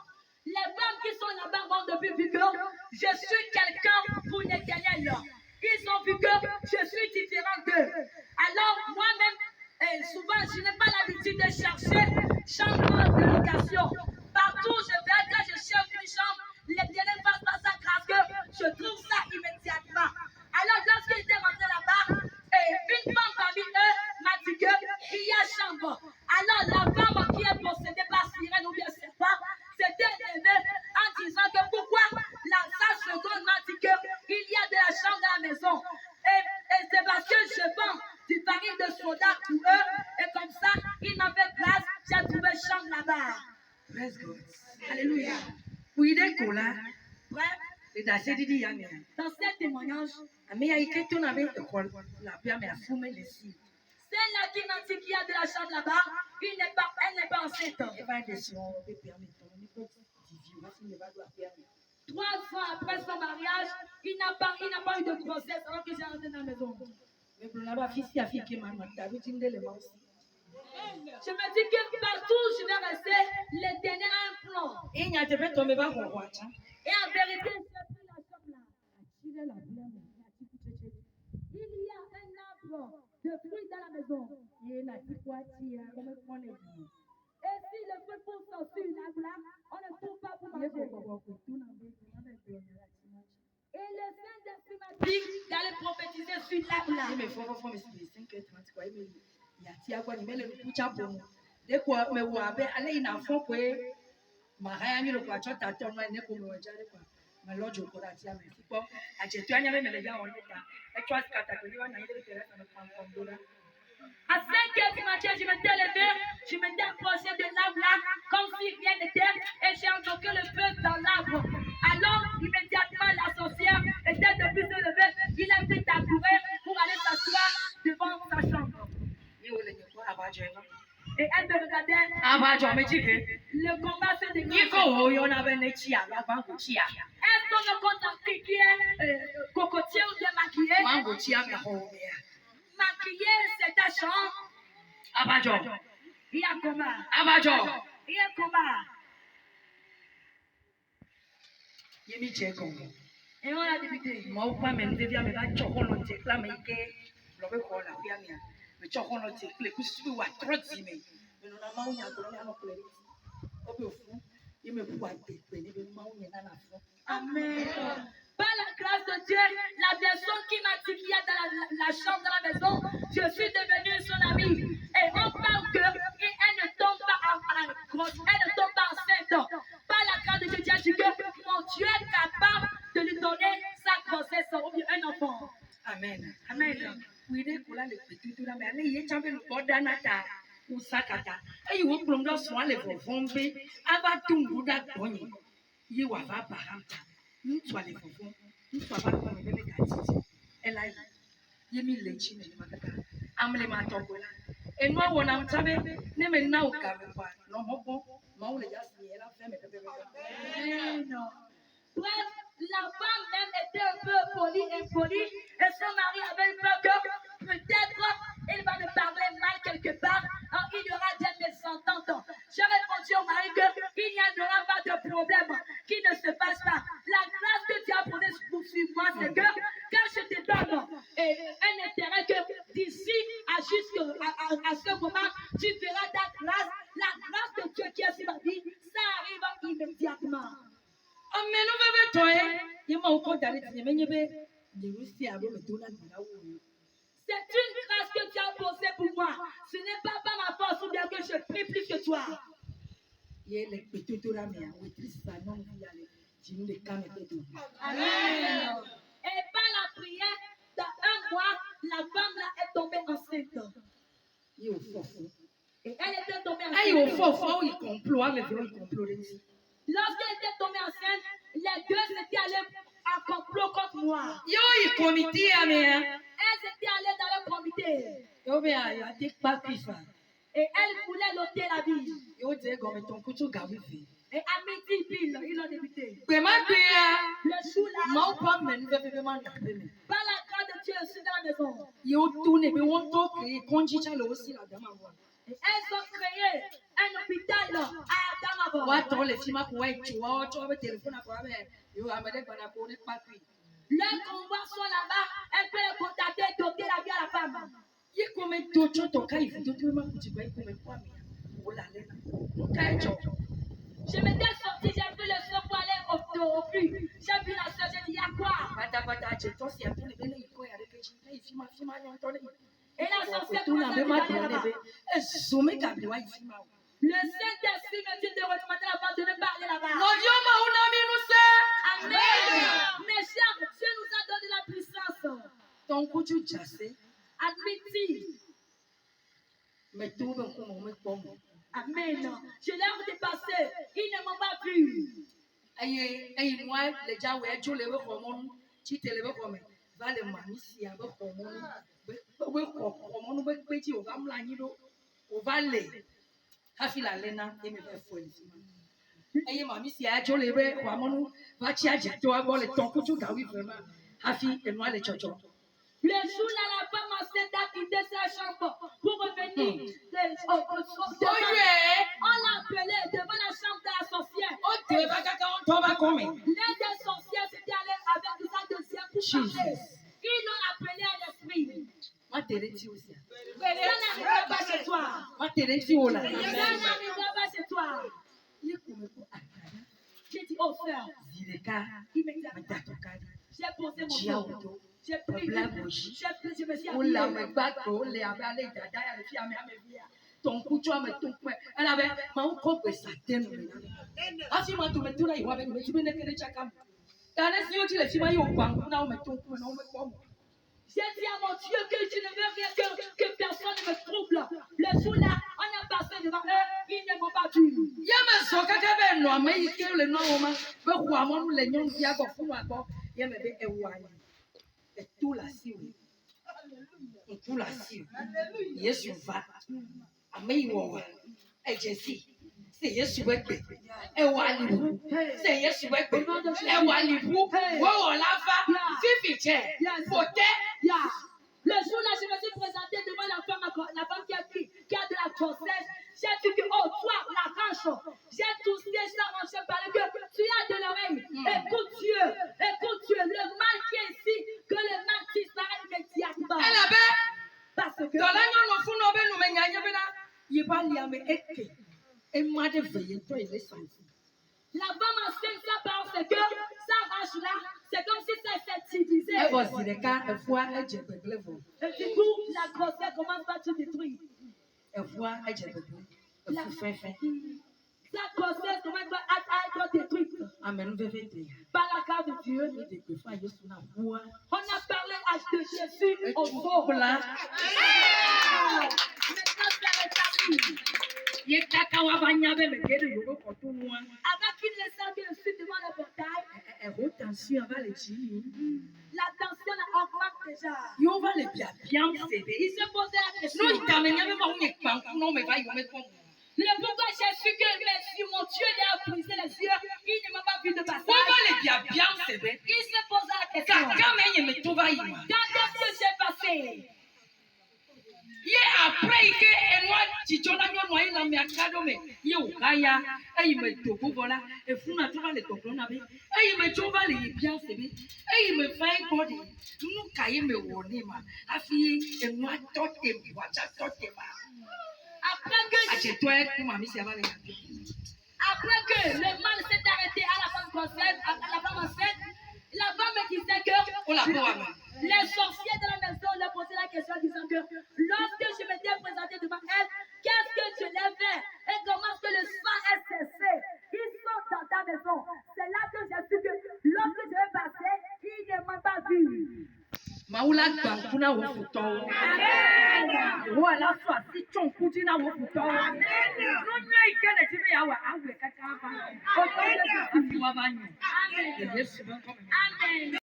Speaker 2: les femmes qui sont là-bas m'ont depuis vu que je suis quelqu'un pour l'Éternel. Ils ont vu que je suis différent d'eux. Alors moi-même, souvent, je n'ai pas l'habitude de chercher chambre de location. Partout où je vais, quand je cherche une chambre, l'Éternel passe par sa grâce que je trouve ça immédiatement. Alors lorsque j'étais rentré là-bas, une femme parmi eux m'a dit qu'il y a chambre. Alors la femme qui est possédée par Sirène ou bien Serpent s'était levée en disant que pourquoi sa seconde m'a dit qu'il y a de la chambre dans la maison. Et c'est parce que je vends du farine de soda pour eux. Et comme ça, ils m'ont fait grâce, j'ai trouvé chambre là-bas.
Speaker 3: Praise God. Alléluia. Oui, d'accord là.
Speaker 2: Bref,
Speaker 3: Dans
Speaker 2: ce témoignage, celle-là qui m'a dit qu'il y a de la chambre là-bas, elle n'est pas enceinte. 3 ans après son mariage, il n'a pas eu de grossesse alors que j'ai rentré dans la maison. Je me dis que partout où je vais rester, l'Éternel a un plan. Et en vérité, j'ai pris la chambre là. Il y a un arbre de fruits dans la maison. Et si le feu pousse sur l'arbre là, on ne trouve pas pour manger. Et le Saint-Esprit m'a dit d'aller prophétiser sur l'arbre là. À 5 heures du matin, je m'étais levée, je m'étais approchée de l'arbre là, comme si rien n'était, et j'ai entendu le feu dans l'arbre. Alors, immédiatement, la sorcière était depuis se lever, il a pris tabouret pour aller s'asseoir devant sa chambre. Et elle me regardait. Le combat se déclenche. Est-ce qu'on me compte qui est cocotier ou bien maquillé? Maquillé, c'est ta chambre. Il y a comment? Il y a comment? Et on a débuté. Amen. Par la grâce de Dieu, la personne qui m'a dit qu'il y a dans la chambre dans la maison, je suis devenue son amie. Et on parle qu'elle ne tombe pas elle ne tombe pas enceinte. Par la grâce de Dieu, Dieu a dit que mon Dieu est capable de lui donner sa grossesse ou bien un enfant.
Speaker 3: Amen.
Speaker 2: Amen. Bref, la femme même était un peu impolie, et son mari avait peur que peut-être il va me parler mal quelque part, il y aura des mésententes. J'ai répondu au mari qu'il n'y aura pas de problème, qu'il ne se passe pas. La grâce que Dieu a posée sur moi, c'est que quand je te donne un intérêt que d'ici à ce moment, tu verras ta grâce, la grâce de Dieu qui est sur ma vie, ça arrive immédiatement. C'est une grâce que tu as posée pour moi. Ce n'est pas par ma force ou bien que je prie plus que toi.
Speaker 3: Il est petit tout là, mais oui, triste, ça, non, il y a les dis-nous les camps et tout.
Speaker 2: Amen. Et par la prière, dans un mois, la femme là est tombée enceinte.
Speaker 3: Il est au fond.
Speaker 2: Et elle était tombée
Speaker 3: Il est au
Speaker 2: enceinte.
Speaker 3: fond, il complot, mais il complot.
Speaker 2: Lorsqu'elle était tombée enceinte, les deux s'étaient allés en complot contre moi.
Speaker 3: Yo, il comité, mais.
Speaker 2: Elles étaient allées dans le comité.
Speaker 3: Yo, mais il y a des pas qui font.
Speaker 2: Et elles voulaient l'ôter la vie.
Speaker 3: Yo, dis comme ton couteau gavé fait.
Speaker 2: Et à midi pile, ils l'ont débuté.
Speaker 3: Mais ma bien.
Speaker 2: Le jour là,
Speaker 3: Ma pas mais nous devons vraiment garder.
Speaker 2: par la grâce de Dieu, je suis dans la maison.
Speaker 3: Yo, tourne, mais on peut créer, conduit à aussi la dame à voir.
Speaker 2: Et elles ont créé un hôpital à Adamabo.
Speaker 3: Wato le films pour être tu vois, tu as le téléphone à quoi mais yo amène pas na pour ne pas puis.
Speaker 2: Leurs convois sont là-bas, elles peuvent les contacter, doter la vie à la femme.
Speaker 3: Il comme tout ton cas il faut tout ma petit quoi comme quoi mais oh là là. Mon cas est chaud.
Speaker 2: Je m'étais sortie, j'ai pris le soin pour aller au flux. J'ai vu la soeur, j'ai dit, il y a quoi?
Speaker 3: Pata je t'en si à tout le monde il quoi avec il filme non entendez.
Speaker 2: Et la sorcière
Speaker 3: tout n'a même pas
Speaker 2: là-bas.
Speaker 3: et zoomé câble ouais il filme.
Speaker 2: Le Saint-Esprit me dit de recommander la femme de ne pas aller là-bas.
Speaker 3: Non Dieu m'a on a mis nous c'est.
Speaker 2: Amen. Mes chers, Dieu nous a donné la puissance.
Speaker 3: Ton coup tu chassé.
Speaker 2: Admettez.
Speaker 3: Mais tout le monde me comme.
Speaker 2: Amen. Je l'ai dépassé. Ils ne m'ont pas vu.
Speaker 3: Aïe, moi, les gens, ouais, tu les veux comme tu te les veux comme va les mamies si à votre comme on veut petit au va m'lanido au va les hafila lena et me fait folie. Aïe, mamie si à tu les veux comme va tu as dit toi bon le temps que tu gawi vraiment hafi et moi les chocho.
Speaker 2: Le jour là, la femme enceinte a quitté sa chambre pour revenir. On l'a appelé devant la chambre de la sorcière.
Speaker 3: Oh, tu vas quand comme.
Speaker 2: L'un des sorcières s'était allé avec sa deuxième pour parler. Ils l'ont appelé à l'esprit.
Speaker 3: Ma tereti aussi.
Speaker 2: Ça n'arrivera pas chez toi.
Speaker 3: Ma tereti au là.
Speaker 2: Ça n'arrivera pas chez toi.
Speaker 3: Il est comme
Speaker 2: J'ai dit, oh frère,
Speaker 3: Zireka,
Speaker 2: immédiatement, j'ai posé mon dos. J'ai pris, je me suis
Speaker 3: on l'a
Speaker 2: habillée.
Speaker 3: me battre, on l'a allé dada, elle fit à mes filles. Ton coup, tu as me tout point. Elle avait ma compre sa tête. Asi ma tu me tout là, il va avec me tu me n'es que chacun. Dans les yeux, tu les filles, il va on me tout point, on me comme.
Speaker 2: J'ai dit à mon Dieu que je ne veux rien que personne ne me trouble. Le jour là, on a passé devant eux, ils ne m'ont pas vu.
Speaker 3: Yama so kaka be no ma yi ke le no ma be ku amonu le nyon bia go fu wa go ye me be ewa yi. Et tout la si oui. Et tout la si. Yesu va. Amei wo wa. E jesi. C'est Yesu we pe. E wa li bu. C'est Yesu we pe. E wa li bu. Wo wo la va. Fifi che. Pote.
Speaker 2: Yeah. Le jour là, je me suis présentée devant la femme qui a de la grossesse. J'ai dit que, oh, toi, la vache, j'ai toussé ça, je parlais que tu as de l'oreille. Écoute Dieu, le mal qui est ici, que le mal disparaît immédiatement.
Speaker 3: Elle avait.
Speaker 2: Parce que.
Speaker 3: Dans la nyon fu no be no me nyanya be na. Ye ba li ame eke. E ma de veye to ile santi.
Speaker 2: La femme enceinte, ça parce que sa vache là, c'est comme si ça s'est divisé.
Speaker 3: Elle va se déca, elle voit, elle jette le glaive.
Speaker 2: Et du coup, la grossesse commence à se détruire.
Speaker 3: Elle voit, elle jette le glaive. Elle fait fin.
Speaker 2: La grossesse commence à être détruite.
Speaker 3: Amen, nous devons dire.
Speaker 2: Par la grâce de Dieu, on a parlé de Jésus au fond.
Speaker 3: Là.
Speaker 2: Maintenant, c'est rétabli.
Speaker 3: Ye kaka wa banyabe me gede yogo kotu moi.
Speaker 2: Avant qu'il ne sorte le sud devant le portail,
Speaker 3: Haute tension va les chini.
Speaker 2: la tension augmente déjà.
Speaker 3: Yo va les bien cédé.
Speaker 2: Il se posait la question.
Speaker 3: Non, il t'a mené même pas une pan, non mais va y mettre comme.
Speaker 2: Le pourquoi j'ai su que si mon Dieu lui a brisé les yeux, il ne m'a pas vu de passage.
Speaker 3: On va les bien cédé.
Speaker 2: Il se posait la question.
Speaker 3: Kaka me me to va y.
Speaker 2: Quand est-ce que j'ai passé?
Speaker 3: Ye après que enwa tijona nyo no ina me akado me ye ukaya eyi me to bobola e funa to va le to na be eyi me to va le bien sebe eyi me fine body nu kaye me woni ma afi enwa to te wacha to te ma
Speaker 2: Après que
Speaker 3: acheto ku mami se va le
Speaker 2: Après que le mal s'est arrêté à la femme enceinte, la femme me disait que les sorciers de la maison lui posaient la question disant que lorsque je m'étais présentée devant elle, qu'est-ce que je l'ai fait et comment est-ce que le sang est cessé?
Speaker 3: gbàgbúná wò fùtọ́. Ìwọ aláfọ àti tọ̀nkúndín náà wò fùtọ́. Lóyún ìkẹlẹ̀ tí mi yà wà áwẹ̀ kankan bá. Ọjọ́ ìjọba àti wà bá yàn. Èyí sùn bá kọ́ mi.